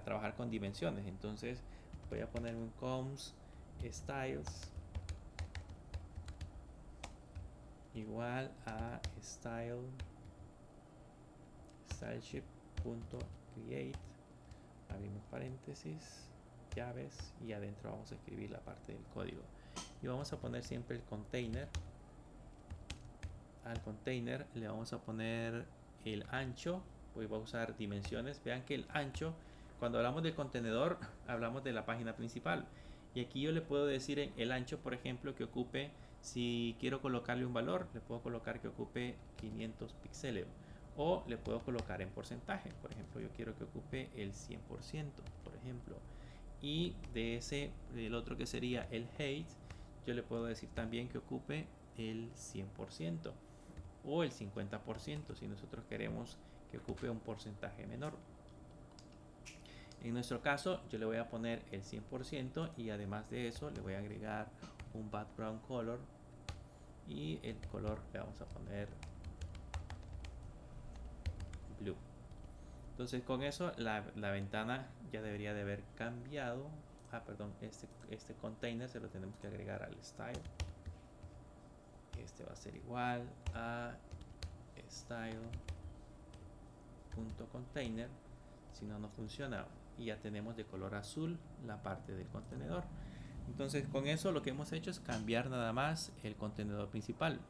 trabajar con dimensiones. Entonces voy a poner un coms styles igual a stylesheet.create, abrimos paréntesis, llaves, y adentro vamos a escribir la parte del código, y vamos a poner siempre el container. Al container le vamos a poner el ancho. Voy a usar dimensiones. Vean que el ancho, cuando hablamos del contenedor, hablamos de la página principal, y aquí yo le puedo decir en el ancho, por ejemplo, que ocupe, si quiero colocarle un valor, le puedo colocar que ocupe 500 píxeles, o le puedo colocar en porcentaje. Por ejemplo, yo quiero que ocupe el 100%, por ejemplo. Y del otro que sería el height, yo le puedo decir también que ocupe el 100% o el 50% si nosotros queremos que ocupe un porcentaje menor. En nuestro caso yo le voy a poner el 100%, y además de eso le voy a agregar un background color, y el color le vamos a poner blue. Entonces con eso la ventana ya debería de haber cambiado. Perdón, este container se lo tenemos que agregar al style. Este va a ser igual a style.container, si no, no funciona, y ya tenemos de color azul la parte del contenedor. Entonces con eso lo que hemos hecho es cambiar nada más el contenedor principal.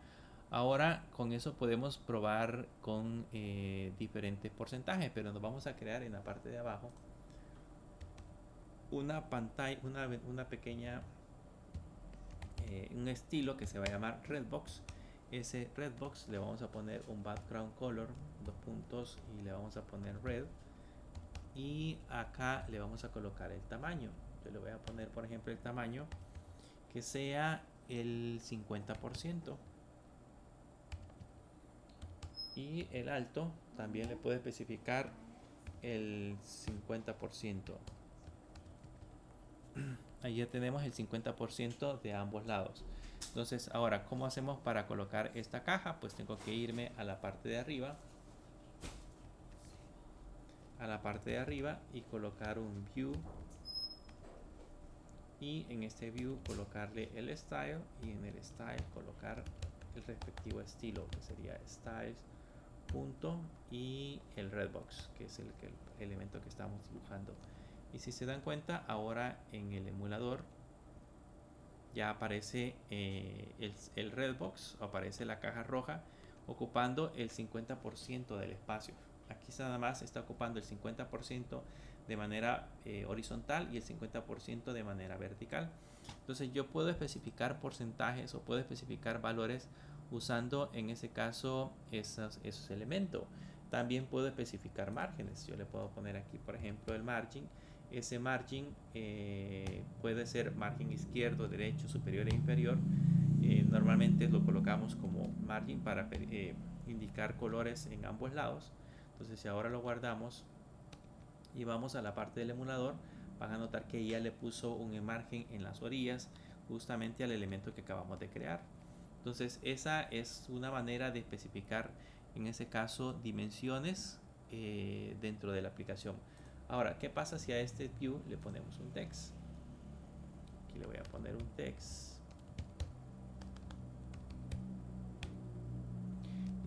Ahora con eso podemos probar con diferentes porcentajes, pero nos vamos a crear en la parte de abajo una pantalla, una pequeña un estilo que se va a llamar Redbox. Ese Redbox le vamos a poner un background color, dos puntos, y le vamos a poner red, y acá le vamos a colocar el tamaño. Yo le voy a poner, por ejemplo, el tamaño que sea el 50%, y el alto también le puedo especificar el 50%. Ahí ya tenemos el 50% de ambos lados. Entonces ahora, ¿cómo hacemos para colocar esta caja? Pues tengo que irme a la parte de arriba a la parte de arriba y colocar un view, y en este view colocarle el style, y en el style colocar el respectivo estilo, que sería styles punto y el redbox, que es el elemento que estamos dibujando. Y si se dan cuenta, ahora en el emulador ya aparece el redbox, aparece la caja roja ocupando el 50% del espacio. Aquí nada más está ocupando el 50% de manera horizontal y el 50% de manera vertical. Entonces yo puedo especificar porcentajes o puedo especificar valores usando en ese caso esos elementos. También puedo especificar márgenes. Yo le puedo poner aquí, por ejemplo, el margin. Ese margin puede ser margen izquierdo, derecho, superior e inferior. Normalmente lo colocamos como margin para indicar colores en ambos lados. Entonces si ahora lo guardamos y vamos a la parte del emulador, van a notar que ya le puso un margen en las orillas justamente al elemento que acabamos de crear. Entonces esa es una manera de especificar en ese caso dimensiones dentro de la aplicación. Ahora, ¿qué pasa si a este view le ponemos un text? Aquí le voy a poner un text.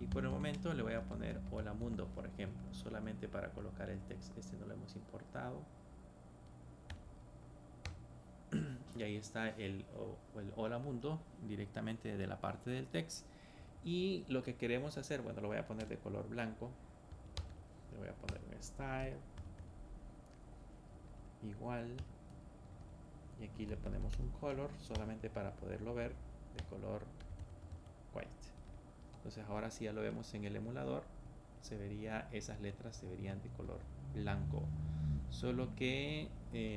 Y por el momento le voy a poner hola mundo, por ejemplo, solamente para colocar el text. Este no lo hemos importado. Y ahí está el hola mundo directamente de la parte del text. Y lo que queremos hacer, bueno, lo voy a poner de color blanco. Le voy a poner un style igual, y aquí le ponemos un color solamente para poderlo ver de color white. Entonces ahora si ya lo vemos en el emulador, se vería, esas letras se verían de color blanco, solo que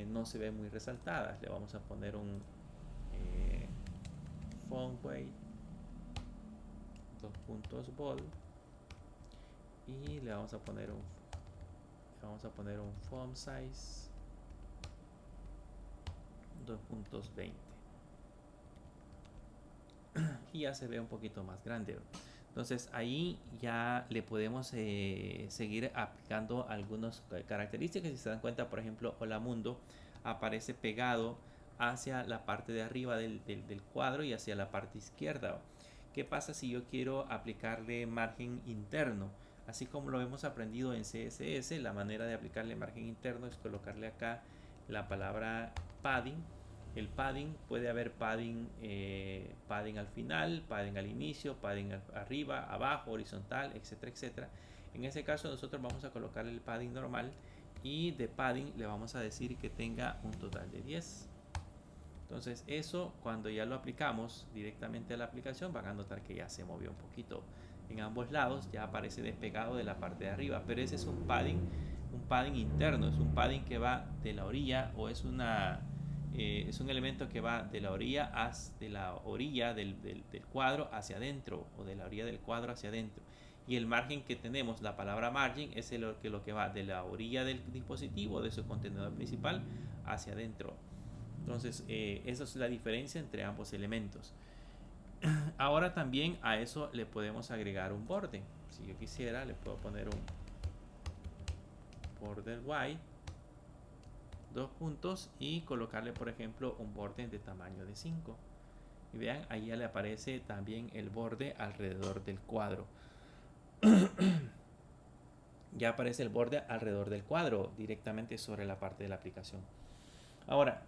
no se ve muy resaltadas. Le vamos a poner un font weight, 2 puntos bold, y le vamos a poner un font size 2.20, y ya se ve un poquito más grande. Entonces ahí ya le podemos seguir aplicando algunas características. Si se dan cuenta, por ejemplo, hola mundo aparece pegado hacia la parte de arriba del cuadro y hacia la parte izquierda. ¿Qué pasa si yo quiero aplicarle margen interno? Así como lo hemos aprendido en CSS, la manera de aplicarle margen interno es colocarle acá la palabra padding. El padding, puede haber padding, padding al final, padding al inicio, padding arriba, abajo, horizontal, etcétera, etcétera. En ese caso nosotros vamos a colocar el padding normal, y de padding le vamos a decir que tenga un total de 10. Entonces eso, cuando ya lo aplicamos directamente a la aplicación, van a notar que ya se movió un poquito en ambos lados, ya aparece despegado de la parte de arriba, pero ese es un padding interno, es un padding que va de la orilla, o es un elemento que va de la orilla del cuadro hacia adentro, o de la orilla del cuadro hacia adentro. Y el margen que tenemos, la palabra margin, es lo que va de la orilla del dispositivo, de su contenedor principal, hacia adentro. Entonces, esa es la diferencia entre ambos elementos. Ahora también a eso le podemos agregar un borde. Si yo quisiera, le puedo poner un border white, 2 puntos, y colocarle, por ejemplo, un borde de tamaño de 5. Y vean, ahí ya le aparece también el borde alrededor del cuadro. Ya aparece el borde alrededor del cuadro directamente sobre la parte de la aplicación. Ahora,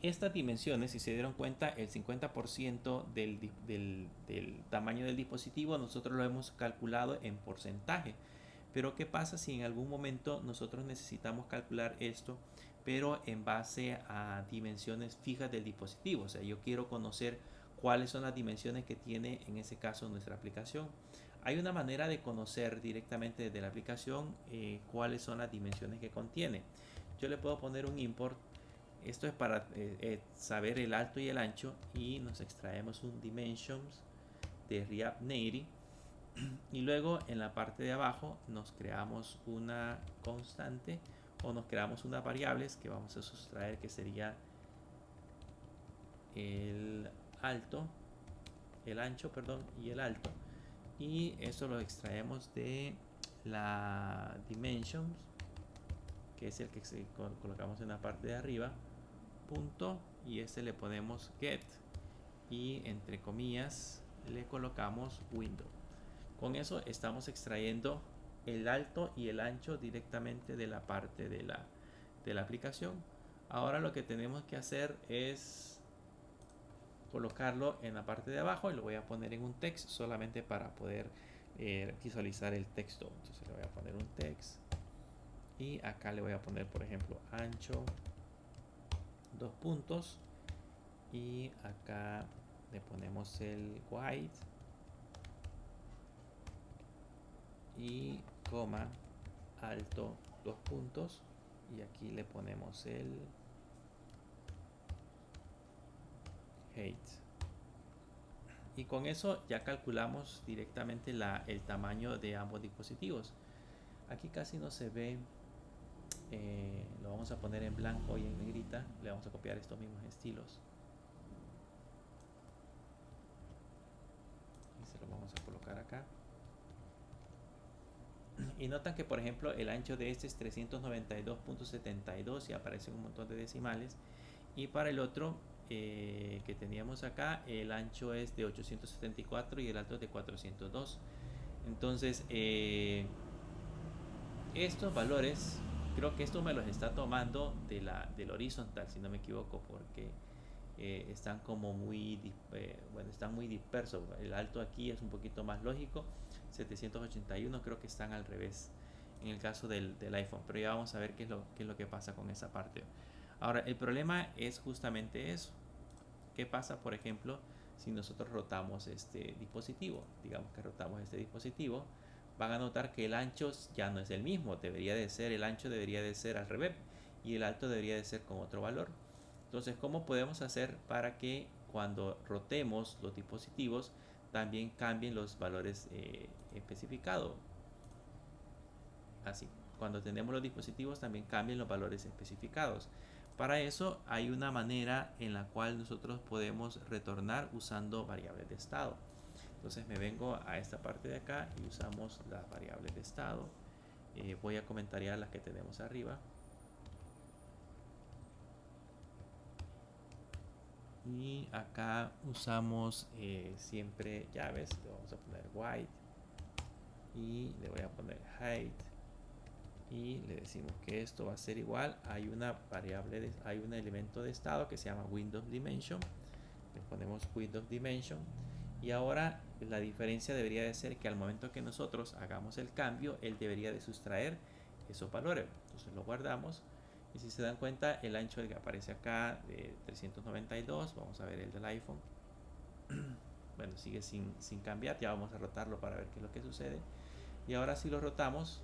estas dimensiones, si se dieron cuenta, el 50% del tamaño del dispositivo nosotros lo hemos calculado en porcentaje. Pero ¿qué pasa si en algún momento nosotros necesitamos calcular esto, pero en base a dimensiones fijas del dispositivo? O sea, yo quiero conocer cuáles son las dimensiones que tiene en ese caso nuestra aplicación. Hay una manera de conocer directamente desde la aplicación cuáles son las dimensiones que contiene. Yo le puedo poner un import. Esto es para saber el alto y el ancho, y nos extraemos un dimensions de React Native, y luego en la parte de abajo nos creamos una constante, o nos creamos unas variables que vamos a sustraer, que sería el ancho, perdón, y el alto, y eso lo extraemos de la dimensions que es el que colocamos en la parte de arriba, punto, y este le ponemos get, y entre comillas le colocamos window. Con eso estamos extrayendo el alto y el ancho directamente de la parte de la aplicación. Ahora lo que tenemos que hacer es colocarlo en la parte de abajo, y lo voy a poner en un text solamente para poder visualizar el texto. Entonces le voy a poner un text, y acá le voy a poner, por ejemplo, ancho, dos puntos, y acá le ponemos el white y coma, alto, dos puntos, y aquí le ponemos el height. Y con eso ya calculamos directamente el tamaño de ambos dispositivos. Aquí casi no se ve, lo vamos a poner en blanco y en negrita. Le vamos a copiar estos mismos estilos y se lo vamos a colocar acá. Y notan que, por ejemplo, el ancho de este es 392.72 y aparecen un montón de decimales, y para el otro que teníamos acá, el ancho es de 874 y el alto es de 402. Entonces estos valores, creo que esto me los está tomando del horizontal, si no me equivoco, porque están como están muy dispersos. El alto aquí es un poquito más lógico, 781, creo que están al revés en el caso del iPhone, pero ya vamos a ver qué es lo que pasa con esa parte. Ahora, el problema es justamente eso. ¿Qué pasa, por ejemplo, si nosotros rotamos este dispositivo? Digamos que rotamos este dispositivo, van a notar que el ancho ya no es el mismo. El ancho debería de ser al revés, y el alto debería de ser con otro valor. Entonces, ¿cómo podemos hacer para que cuando rotemos los dispositivos también cambien los valores especificados? Así, cuando tenemos los dispositivos también cambien los valores especificados. Para eso hay una manera en la cual nosotros podemos retornar usando variables de estado. Entonces me vengo a esta parte de acá y usamos las variables de estado. Voy a comentar ya las que tenemos arriba. Y acá usamos siempre llaves. Le vamos a poner white y le voy a poner height, y le decimos que esto va a ser igual. Hay una variable, hay un elemento de estado que se llama Windows Dimension. Le ponemos Windows Dimension, y ahora la diferencia debería de ser que al momento que nosotros hagamos el cambio, él debería de sustraer esos valores. Entonces lo guardamos, y si se dan cuenta, el ancho que aparece acá de 392, vamos a ver el del iPhone. Bueno, sigue sin cambiar. Ya vamos a rotarlo para ver qué es lo que sucede. Y ahora si lo rotamos,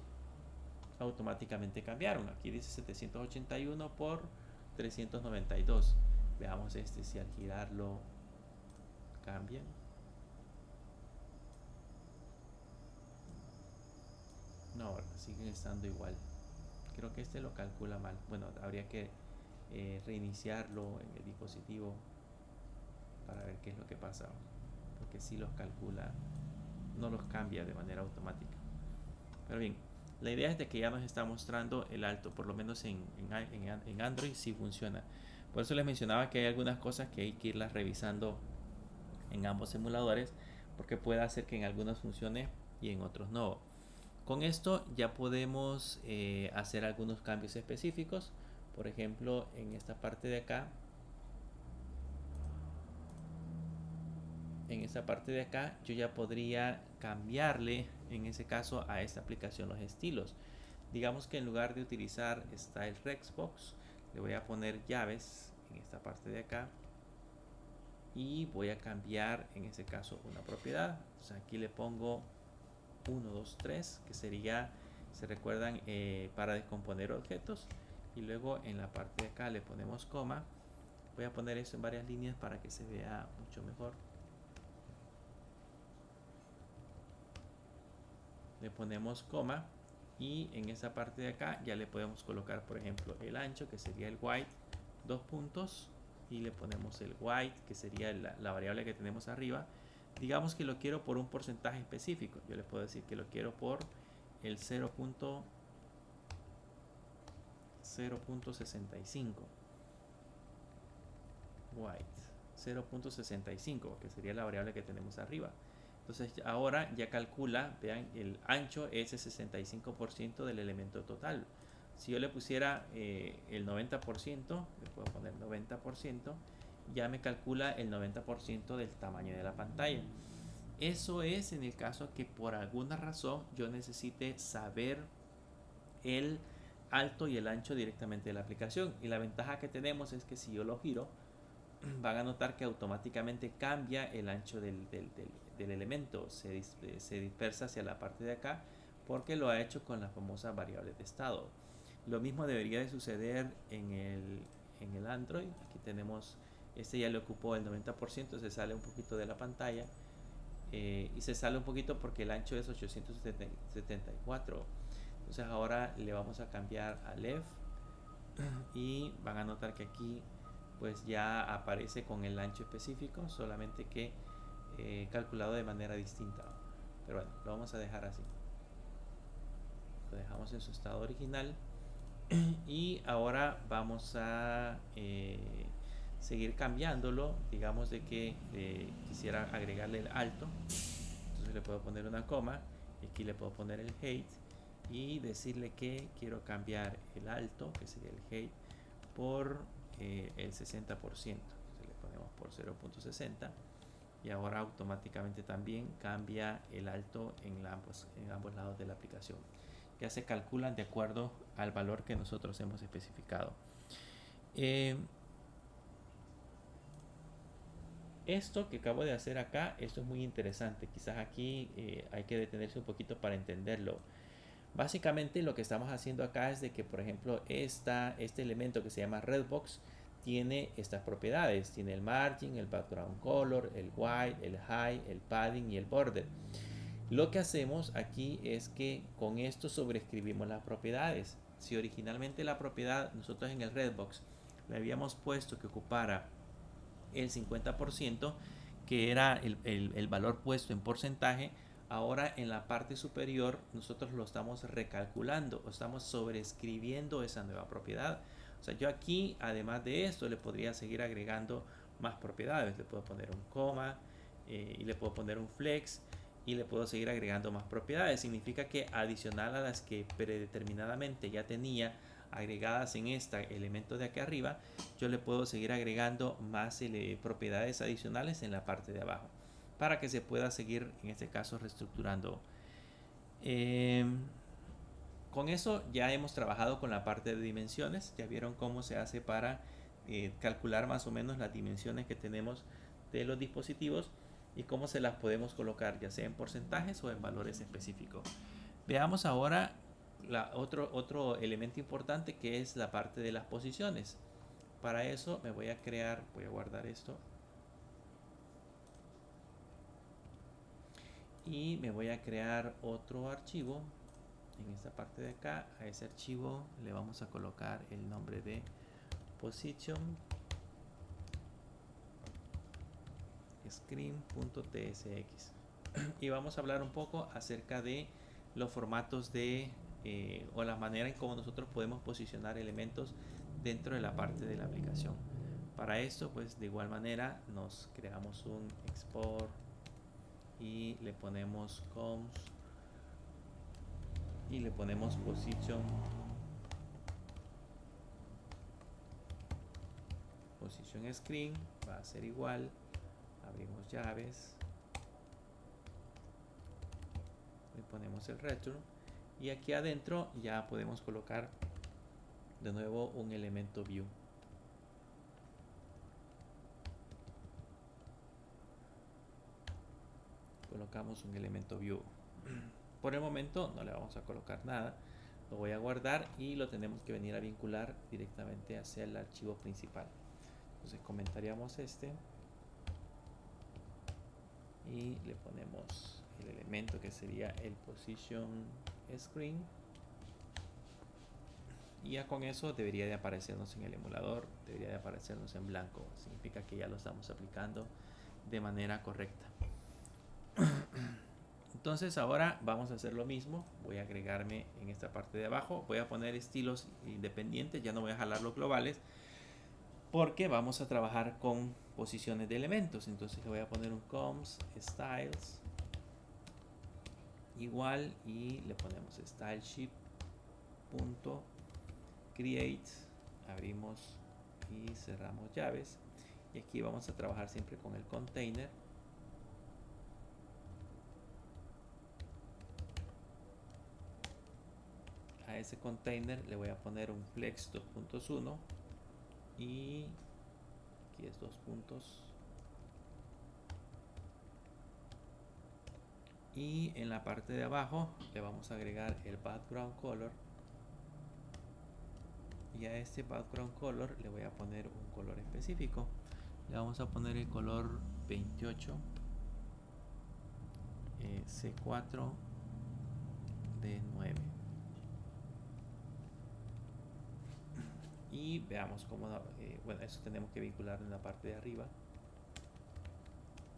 automáticamente cambiaron. Aquí dice 781 por 392. Veamos si al girarlo cambian. No, siguen estando igual. Creo que este lo calcula mal. Bueno, habría que reiniciarlo en el dispositivo para ver qué es lo que pasa, porque si los calcula, no los cambia de manera automática. Pero bien, la idea es de que ya nos está mostrando el alto, por lo menos en Android sí funciona. Por eso les mencionaba que hay algunas cosas que hay que irlas revisando en ambos emuladores, porque puede hacer que en algunos funcione y en otros no. Con esto ya podemos hacer algunos cambios específicos. Por ejemplo, en esta parte de acá, yo ya podría cambiarle en ese caso a esta aplicación los estilos. Digamos que en lugar de utilizar Style Rexbox, le voy a poner llaves en esta parte de acá, y voy a cambiar en ese caso una propiedad. Entonces aquí le pongo 1, 2, 3, que sería, se recuerdan, para descomponer objetos, y luego en la parte de acá le ponemos coma. Voy a poner eso en varias líneas para que se vea mucho mejor. Le ponemos coma, y en esa parte de acá ya le podemos colocar, por ejemplo, el ancho, que sería el white, dos puntos, y le ponemos el white, que sería la variable que tenemos arriba. Digamos que lo quiero por un porcentaje específico. Yo le puedo decir que lo quiero por el 0.65 width, 0.65, que sería la variable que tenemos arriba. Entonces ahora ya calcula, vean, el ancho es el 65% del elemento total. Si yo le pusiera el 90%, le puedo poner 90%, ya me calcula el 90% del tamaño de la pantalla. Eso es en el caso que por alguna razón yo necesite saber el alto y el ancho directamente de la aplicación. Y la ventaja que tenemos es que si yo lo giro, van a notar que automáticamente cambia el ancho del elemento, se dispersa hacia la parte de acá porque lo ha hecho con las famosas variables de estado. Lo mismo debería de suceder en el Android. Aquí tenemos, este ya le ocupó el 90%, se sale un poquito de la pantalla y se sale un poquito porque el ancho es 874. Entonces ahora le vamos a cambiar a left y van a notar que aquí pues ya aparece con el ancho específico, solamente que calculado de manera distinta. Pero bueno, lo vamos a dejar así. Lo dejamos en su estado original. Y ahora vamos a seguir cambiándolo. Digamos de que quisiera agregarle el alto. Entonces le puedo poner una coma. Y aquí le puedo poner el height. Y decirle que quiero cambiar el alto, que sería el height, por el 60%. Entonces le ponemos por 0.60. Y ahora automáticamente también cambia el alto en ambos lados de la aplicación. Ya se calculan de acuerdo al valor que nosotros hemos especificado. Esto que acabo de hacer acá, esto es muy interesante. Quizás aquí hay que detenerse un poquito para entenderlo. Básicamente lo que estamos haciendo acá es de que, por ejemplo, este elemento que se llama Redbox tiene estas propiedades. Tiene el margin, el background color, el white, el high, el padding y el border. Lo que hacemos aquí es que con esto sobreescribimos las propiedades. Si originalmente la propiedad nosotros en el Redbox le habíamos puesto que ocupara el 50%, que era el valor puesto en porcentaje, ahora en la parte superior nosotros lo estamos recalculando o estamos sobreescribiendo esa nueva propiedad. O sea, yo aquí, además de esto, le podría seguir agregando más propiedades. Le puedo poner un coma y le puedo poner un flex y le puedo seguir agregando más propiedades. Significa que adicional a las que predeterminadamente ya tenía agregadas en este elemento de aquí arriba, yo le puedo seguir agregando más propiedades adicionales en la parte de abajo para que se pueda seguir, en este caso, reestructurando. Con eso ya hemos trabajado con la parte de dimensiones. Ya vieron cómo se hace para calcular más o menos las dimensiones que tenemos de los dispositivos y cómo se las podemos colocar, ya sea en porcentajes o en valores específicos. Veamos ahora otro elemento importante, que es la parte de las posiciones. Para eso me voy a guardar esto y me voy a crear otro archivo en esta parte de acá. A ese archivo le vamos a colocar el nombre de position screen.tsx y vamos a hablar un poco acerca de los formatos o la manera en cómo nosotros podemos posicionar elementos dentro de la parte de la aplicación. Para esto, pues de igual manera nos creamos un export y le ponemos cons y le ponemos position screen, va a ser igual, abrimos llaves, le ponemos el return y aquí adentro ya podemos colocar de nuevo un elemento view. Colocamos un elemento view. Por el momento no le vamos a colocar nada, lo voy a guardar y lo tenemos que venir a vincular directamente hacia el archivo principal. Entonces comentaríamos este y le ponemos el elemento que sería el position screen y ya con eso debería de aparecernos en el emulador, debería de aparecernos en blanco. Significa que ya lo estamos aplicando de manera correcta. Entonces ahora vamos a hacer lo mismo. Voy a agregarme en esta parte de abajo. Voy a poner estilos independientes. Ya no voy a jalar los globales, porque vamos a trabajar con posiciones de elementos. Entonces le voy a poner un coms styles igual y le ponemos stylesheet punto create, abrimos y cerramos llaves, y aquí vamos a trabajar siempre con el container. A ese container le voy a poner un flex 2.1 y aquí es 2 puntos, y en la parte de abajo le vamos a agregar el background color, y a este background color le voy a poner un color específico. Le vamos a poner el color 28 C4 D9, y veamos cómo bueno, eso tenemos que vincular en la parte de arriba.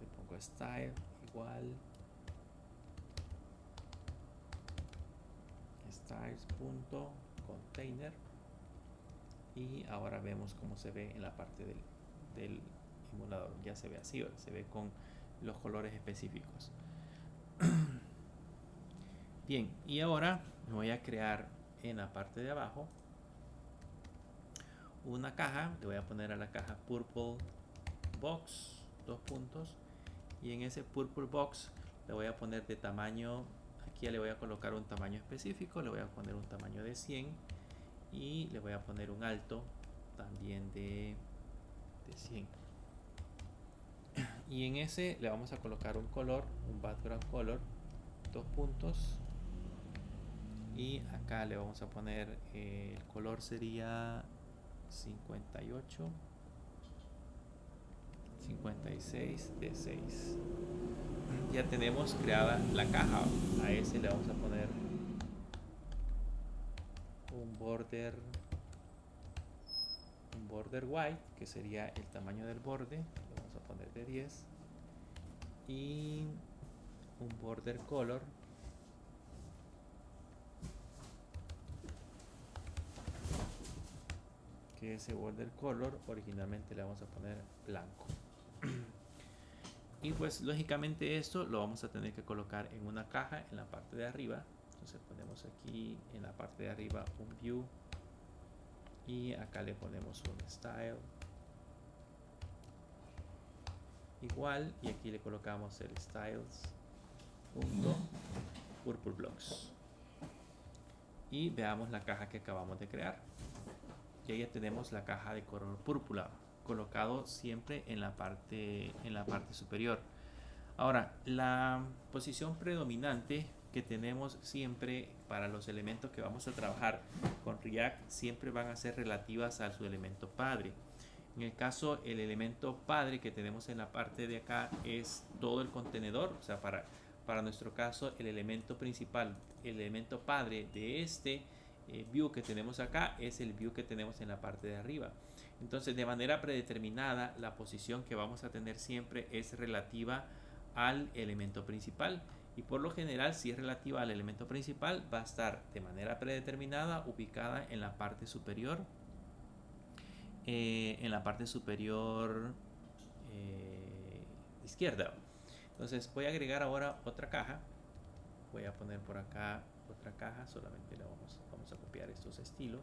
Le pongo style igual styles.container, y ahora vemos cómo se ve en la parte del emulador. Ya se ve así, se ve con los colores específicos. Bien, y ahora me voy a crear en la parte de abajo una caja. Le voy a poner a la caja purple box, 2 puntos, y en ese purple box le voy a poner de tamaño, aquí le voy a colocar un tamaño específico, le voy a poner un tamaño de 100 y le voy a poner un alto también de 100, y en ese le vamos a colocar un color, un background color, 2 puntos, y acá le vamos a poner el color sería 58 56 de 6. Ya tenemos creada la caja. A ese le vamos a poner un border white, que sería el tamaño del borde, lo vamos a poner de 10, y un border color que ese border color originalmente le vamos a poner blanco. Y pues lógicamente esto lo vamos a tener que colocar en una caja en la parte de arriba. Entonces ponemos aquí en la parte de arriba un view, y acá le ponemos un style igual, y aquí le colocamos el styles punto purple blocks, y veamos la caja que acabamos de crear. Y ahí ya tenemos la caja de color púrpura colocado siempre en la parte superior. Ahora, la posición predominante que tenemos siempre para los elementos que vamos a trabajar con React siempre van a ser relativas a su elemento padre. En el caso, el elemento padre que tenemos en la parte de acá es todo el contenedor. O sea, para nuestro caso, el elemento principal, el elemento padre de este view que tenemos acá es el view que tenemos en la parte de arriba. Entonces, de manera predeterminada, la posición que vamos a tener siempre es relativa al elemento principal, y por lo general, si es relativa al elemento principal, va a estar de manera predeterminada ubicada en la parte superior, izquierda. Entonces voy a agregar ahora otra caja. Voy a poner por acá otra caja, solamente la vamos a copiar estos estilos,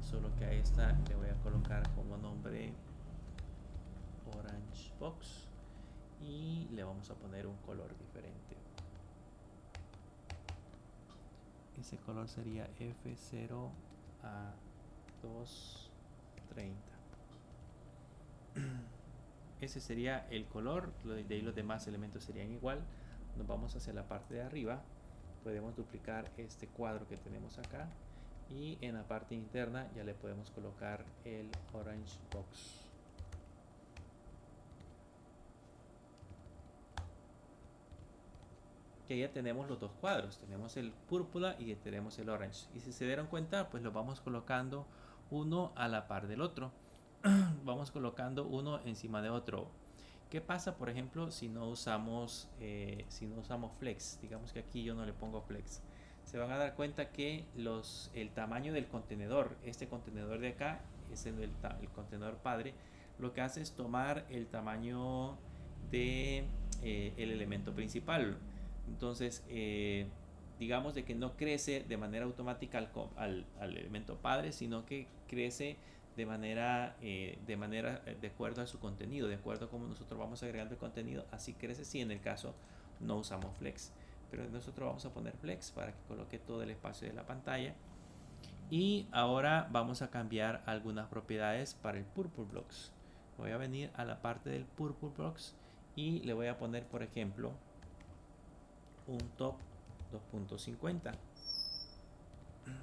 solo que a esta le voy a colocar como nombre orange box, y le vamos a poner un color diferente. Ese color sería F0 a 230. Ese sería el color. De ahí los demás elementos serían igual. Nos vamos hacia la parte de arriba. Podemos duplicar este cuadro que tenemos acá, y en la parte interna ya le podemos colocar el orange box. Que ya tenemos los dos cuadros, tenemos el púrpura y tenemos el orange, y si se dieron cuenta, pues los vamos colocando uno a la par del otro. Vamos colocando uno encima de otro. ¿Qué pasa, por ejemplo, si no usamos flex? Digamos que aquí yo no le pongo flex. Se van a dar cuenta que el tamaño del contenedor, este contenedor de acá, es el contenedor padre, lo que hace es tomar el tamaño de el elemento principal. Entonces, digamos de que no crece de manera automática al elemento padre, sino que crece de acuerdo a su contenido, de acuerdo a cómo nosotros vamos agregando el contenido, así crece si en el caso no usamos flex. Pero nosotros vamos a poner flex para que coloque todo el espacio de la pantalla. Y ahora vamos a cambiar algunas propiedades para el Purple Blocks. Voy a venir a la parte del Purple Blocks y le voy a poner, por ejemplo, un top 2.50.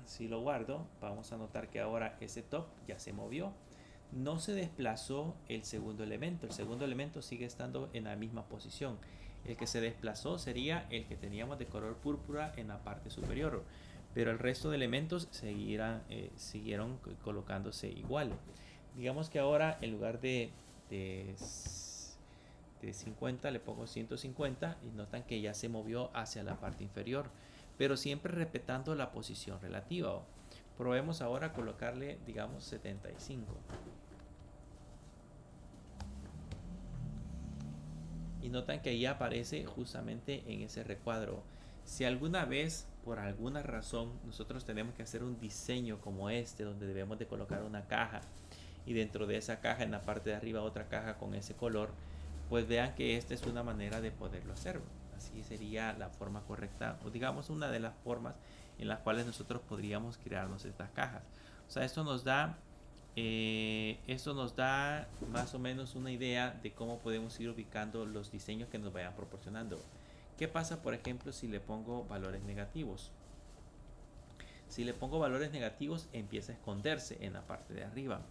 Si lo guardo, vamos a notar que ahora ese top ya se movió. No se desplazó el segundo elemento. El segundo elemento sigue estando en la misma posición. El que se desplazó sería el que teníamos de color púrpura en la parte superior. Pero el resto de elementos siguieron colocándose igual. Digamos que ahora en lugar de 50 le pongo 150 y notan que ya se movió hacia la parte inferior, pero siempre respetando la posición relativa. Probemos ahora a colocarle, digamos, 75. Y notan que ahí aparece justamente en ese recuadro. Si alguna vez, por alguna razón, nosotros tenemos que hacer un diseño como este, donde debemos de colocar una caja, y dentro de esa caja, en la parte de arriba, otra caja con ese color, pues vean que esta es una manera de poderlo hacer. Así sería la forma correcta, o digamos una de las formas en las cuales nosotros podríamos crearnos estas cajas. O sea, esto nos da más o menos una idea de cómo podemos ir ubicando los diseños que nos vayan proporcionando. ¿Qué pasa, por ejemplo, si le pongo valores negativos? Si le pongo valores negativos, empieza a esconderse en la parte de arriba.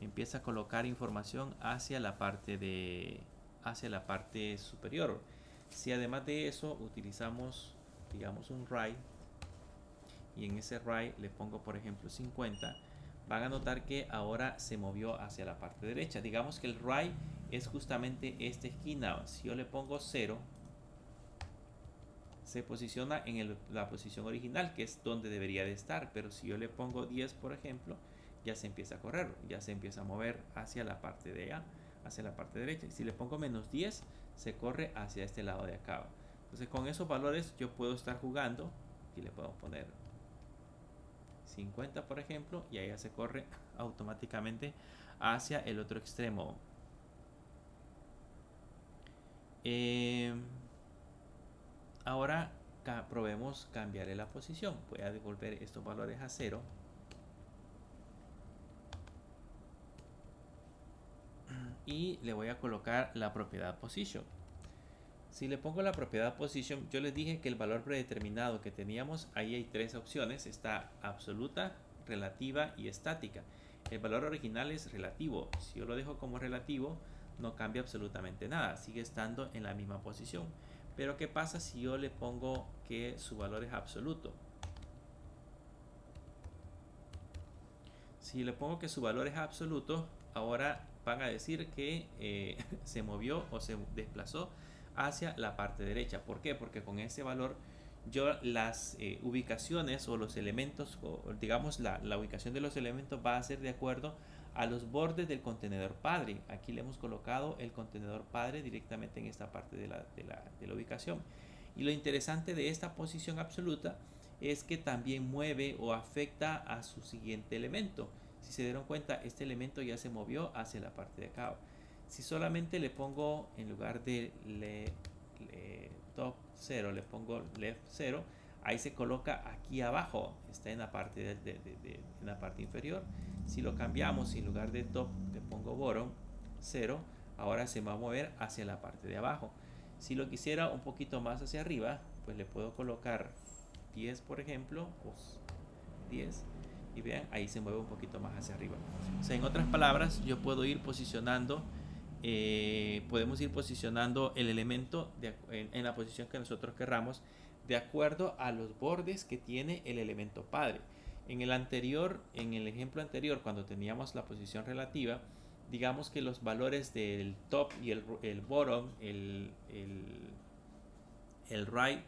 Empieza a colocar información hacia la parte superior. Si además de eso utilizamos, digamos, un write, y en ese write le pongo, por ejemplo, 50, van a notar que ahora se movió hacia la parte derecha. Digamos que el write es justamente esta esquina. Si yo le pongo 0, se posiciona en la posición original, que es donde debería de estar. Pero si yo le pongo 10, por ejemplo, ya se empieza a correr, ya se empieza a mover hacia la parte de allá, hacia la parte derecha. Y si le pongo menos 10, se corre hacia este lado de acá. Entonces, con esos valores yo puedo estar jugando. Aquí le puedo poner 50, por ejemplo, y ahí se corre automáticamente hacia el otro extremo. Ahora probemos cambiarle la posición. Voy a devolver estos valores a 0. Y le voy a colocar la propiedad position. Si le pongo la propiedad position, yo les dije que el valor predeterminado que teníamos, ahí hay tres opciones. Está absoluta, relativa y estática. El valor original es relativo. Si yo lo dejo como relativo, no cambia absolutamente nada. Sigue estando en la misma posición. Pero ¿qué pasa si yo le pongo que su valor es absoluto? Si le pongo que su valor es absoluto, ahora van a decir que se movió o se desplazó hacia la parte derecha. ¿Por qué? Porque con ese valor yo las ubicaciones o los elementos, o digamos la ubicación de los elementos va a ser de acuerdo a los bordes del contenedor padre. Aquí le hemos colocado el contenedor padre directamente en esta parte de la ubicación. Y lo interesante de esta posición absoluta es que también mueve o afecta a su siguiente elemento. Si se dieron cuenta, este elemento ya se movió hacia la parte de acá. Si solamente le pongo, en lugar de top 0, le pongo left 0, ahí se coloca aquí abajo, está en la parte, en la parte inferior. Si lo cambiamos, en lugar de top le pongo bottom 0, ahora se va a mover hacia la parte de abajo. Si lo quisiera un poquito más hacia arriba, pues le puedo colocar 10, por ejemplo, pues 10, y vean, ahí se mueve un poquito más hacia arriba. O sea, en otras palabras, yo puedo ir posicionando podemos ir posicionando el elemento en la posición que nosotros querramos de acuerdo a los bordes que tiene el elemento padre. En el ejemplo anterior, cuando teníamos la posición relativa, digamos que los valores del top y el bottom, el right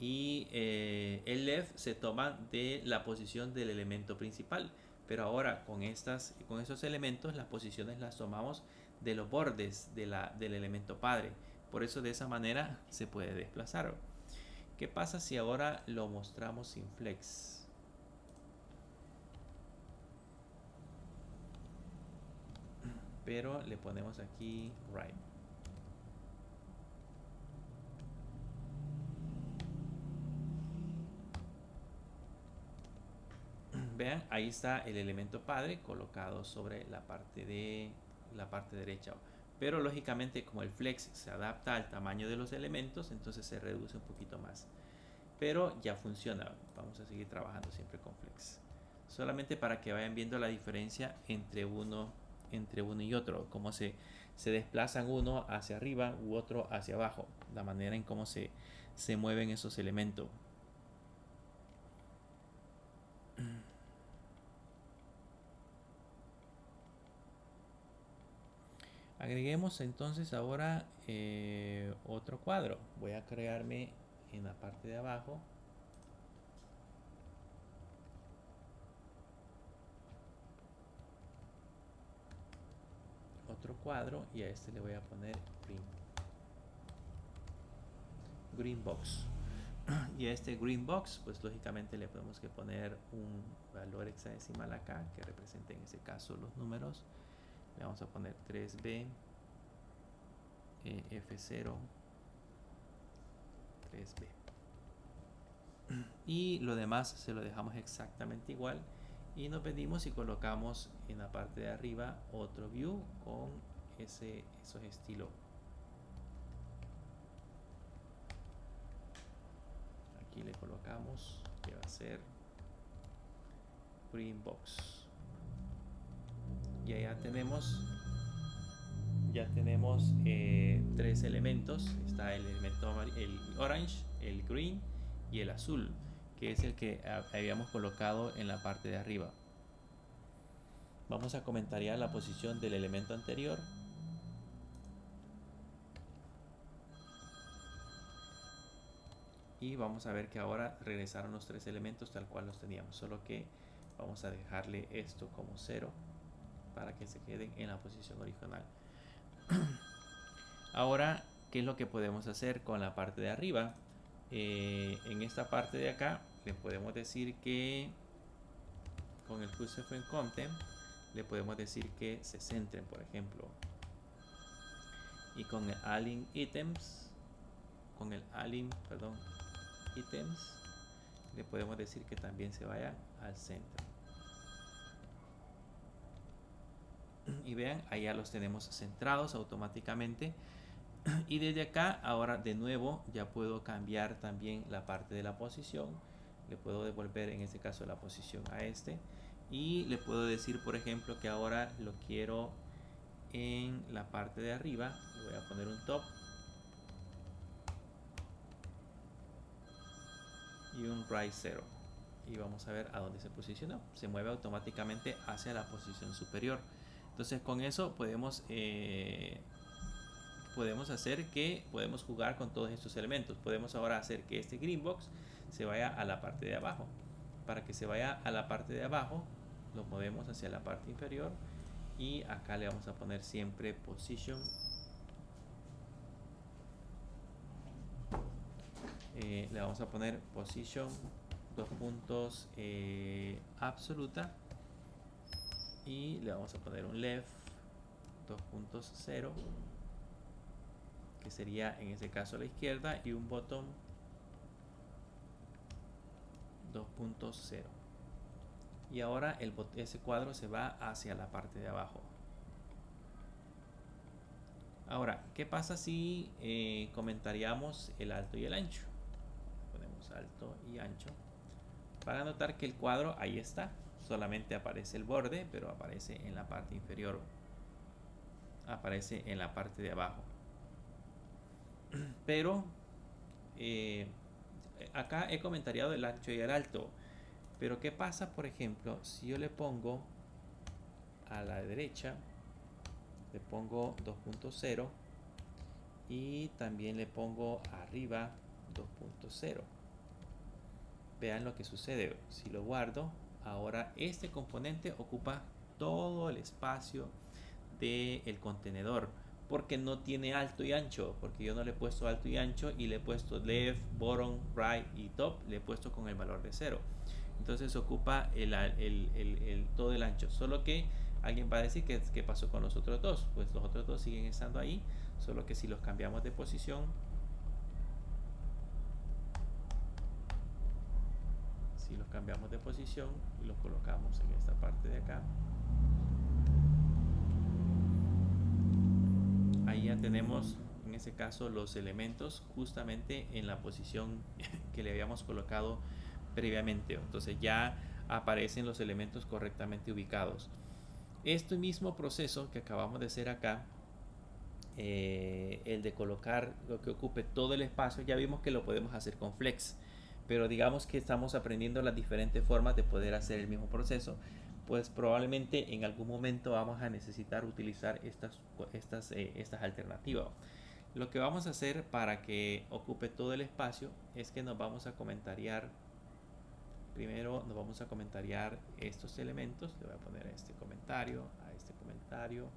y el left se toman de la posición del elemento principal. Pero ahora con esos elementos las posiciones las tomamos de los bordes del elemento padre. Por eso de esa manera se puede desplazar. ¿Qué pasa si ahora lo mostramos sin flex? Pero le ponemos aquí right. Vean, ahí está el elemento padre colocado sobre la parte derecha. Pero lógicamente como el flex se adapta al tamaño de los elementos, entonces se reduce un poquito más. Pero ya funciona. Vamos a seguir trabajando siempre con flex. Solamente para que vayan viendo la diferencia entre uno y otro. Cómo se desplazan uno hacia arriba u otro hacia abajo. La manera en cómo se mueven esos elementos. Agreguemos entonces ahora otro cuadro. Voy a crearme en la parte de abajo otro cuadro y a este le voy a poner green box. Y a este green box pues lógicamente le podemos que poner un valor hexadecimal acá que represente en ese caso los números. Le vamos a poner 3B F0 3B y lo demás se lo dejamos exactamente igual y nos venimos y colocamos en la parte de arriba otro view con esos estilos. Aquí le colocamos que va a ser green box y allá tenemos tres elementos. Está el elemento el orange, el green y el azul, que es el que habíamos colocado en la parte de arriba. Vamos a comentar ya la posición del elemento anterior. Y vamos a ver que ahora regresaron los tres elementos tal cual los teníamos, solo que vamos a dejarle esto como 0 para que se queden en la posición original. Ahora, ¿qué es lo que podemos hacer con la parte de arriba? En esta parte de acá le podemos decir que con el Cursor Frame Content le podemos decir que se centren, por ejemplo, y con el Align Items le podemos decir que también se vaya al centro. Y vean, ahí ya los tenemos centrados automáticamente. Y desde acá ahora de nuevo ya puedo cambiar también la parte de la posición. Le puedo devolver en este caso la posición a este y le puedo decir por ejemplo que ahora lo quiero en la parte de arriba. Le voy a poner un top y un right 0 y vamos a ver a dónde se posicionó. Se mueve automáticamente hacia la posición superior. Entonces con eso podemos podemos jugar con todos estos elementos. Podemos ahora hacer que este green box se vaya a la parte de abajo. Para que se vaya a la parte de abajo, lo movemos hacia la parte inferior y acá le vamos a poner siempre position. Le vamos a poner position absoluta y le vamos a poner un left 2.0 que sería en ese caso a la izquierda y un bottom 2.0 y ahora ese cuadro se va hacia la parte de abajo. Ahora, ¿qué pasa si comentaríamos el alto y el ancho? Ponemos alto y ancho. Van a notar que el cuadro ahí está, solamente aparece el borde, pero aparece en la parte inferior, aparece en la parte de abajo. Pero acá he comentariado el ancho y el alto, pero ¿qué pasa por ejemplo si yo le pongo a la derecha pongo 2.0 y también le pongo arriba 2.0. Vean lo que sucede. Si lo guardo, ahora este componente ocupa todo el espacio del contenedor, porque no tiene alto y ancho, porque yo no le he puesto alto y ancho y le he puesto left, bottom, right y top, le he puesto con el valor de 0. Entonces ocupa todo el ancho, solo que alguien va a decir que qué pasó con los otros dos. Pues los otros dos siguen estando ahí, solo que si los cambiamos de posición, y los colocamos en esta parte de acá, ahí ya tenemos en ese caso los elementos justamente en la posición que le habíamos colocado previamente. Entonces ya aparecen los elementos correctamente ubicados. Este mismo proceso que acabamos de hacer acá, el de colocar lo que ocupe todo el espacio, ya vimos que lo podemos hacer con Flex, pero digamos que estamos aprendiendo las diferentes formas de poder hacer el mismo proceso, pues probablemente en algún momento vamos a necesitar utilizar estas alternativas. Lo que vamos a hacer para que ocupe todo el espacio es que nos vamos a comentariar. Primero nos vamos a comentariar estos elementos. Le voy a poner a este comentario, a este comentario,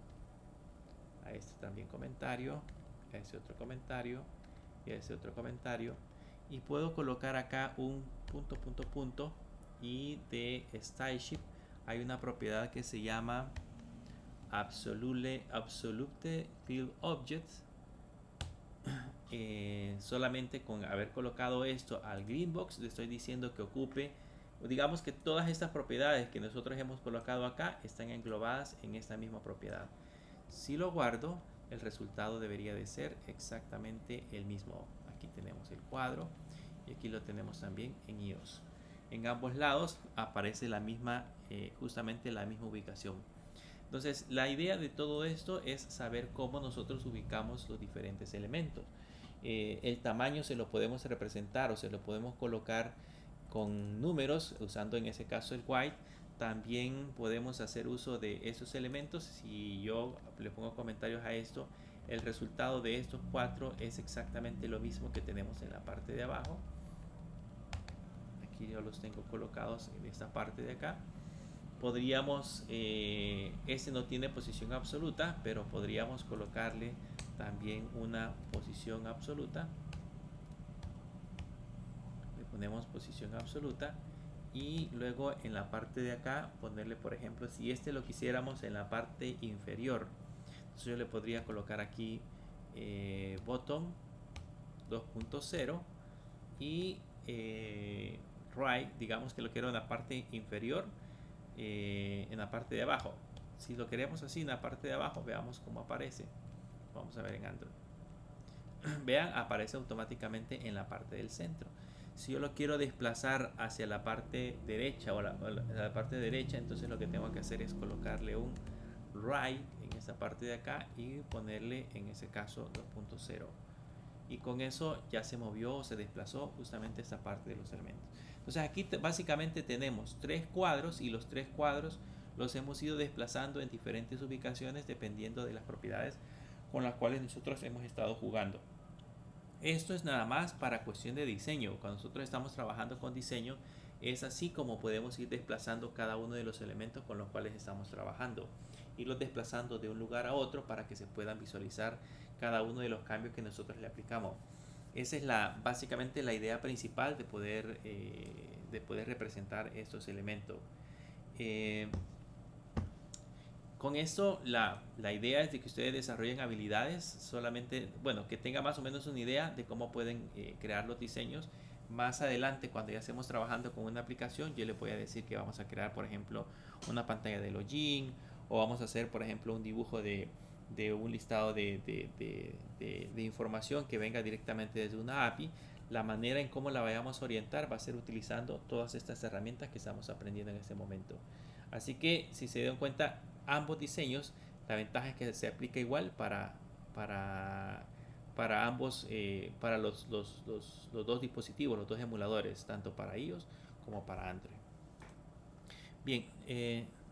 a este también comentario, a este otro comentario y a este otro comentario. Y puedo colocar acá un punto, punto, punto. Y de StyleSheet hay una propiedad que se llama Absolute Fill Objects. Solamente con haber colocado esto al greenbox le estoy diciendo que ocupe, digamos que todas estas propiedades que nosotros hemos colocado acá están englobadas en esta misma propiedad. Si lo guardo, el resultado debería de ser exactamente el mismo. Aquí tenemos el cuadro y aquí lo tenemos también en iOS. En ambos lados aparece la misma, justamente la misma ubicación. Entonces, la idea de todo esto es saber cómo nosotros ubicamos los diferentes elementos. El tamaño se lo podemos representar o se lo podemos colocar con números, usando en ese caso el white. También podemos hacer uso de esos elementos. Si yo le pongo comentarios a esto, el resultado de estos 4 es exactamente lo mismo que tenemos en la parte de abajo. Aquí yo los tengo colocados en esta parte de acá. Podríamos, este no tiene posición absoluta, pero podríamos colocarle también una posición absoluta. Le ponemos posición absoluta y luego en la parte de acá ponerle, por ejemplo, si este lo quisiéramos en la parte inferior, entonces yo le podría colocar aquí bottom 2.0 y right, digamos que lo quiero en la parte inferior, en la parte de abajo. Si lo queremos así en la parte de abajo, veamos cómo aparece. Vamos a ver en Android. Vean, aparece automáticamente en la parte del centro. Si yo lo quiero desplazar hacia la parte derecha o la parte derecha, entonces lo que tengo que hacer es colocarle un right en esta parte de acá y ponerle en ese caso 2.0. Y con eso ya se movió o se desplazó justamente esta parte de los elementos. Entonces aquí básicamente tenemos 3 cuadros y los 3 cuadros los hemos ido desplazando en diferentes ubicaciones dependiendo de las propiedades con las cuales nosotros hemos estado jugando. Esto es nada más para cuestión de diseño. Cuando nosotros estamos trabajando con diseño, es así como podemos ir desplazando cada uno de los elementos con los cuales estamos trabajando. Irlos desplazando de un lugar a otro para que se puedan visualizar cada uno de los cambios que nosotros le aplicamos. Esa es básicamente la idea principal de poder representar estos elementos. Con esto la idea es de que ustedes desarrollen habilidades, solamente, bueno, que tengan más o menos una idea de cómo pueden crear los diseños. Más adelante, cuando ya estemos trabajando con una aplicación, yo les voy a decir que vamos a crear, por ejemplo, una pantalla de login, o vamos a hacer, por ejemplo, un dibujo de un listado de información que venga directamente desde una API. La manera en cómo la vayamos a orientar va a ser utilizando todas estas herramientas que estamos aprendiendo en este momento. Así que, si se dan cuenta, ambos diseños, la ventaja es que se aplica igual para ambos, para los dos dispositivos, los dos emuladores, tanto para iOS como para Android. Bien,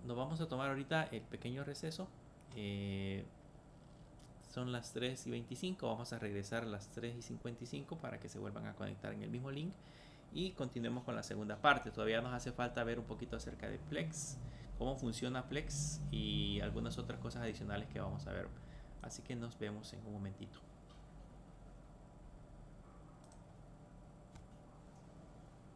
nos vamos a tomar ahorita el pequeño receso. son las 3:25. Vamos a regresar a las 3:55 para que se vuelvan a conectar en el mismo link. Y continuemos con la segunda parte. Todavía nos hace falta ver un poquito acerca de Plex, cómo funciona Plex y algunas otras cosas adicionales que vamos a ver. Así que nos vemos en un momentito.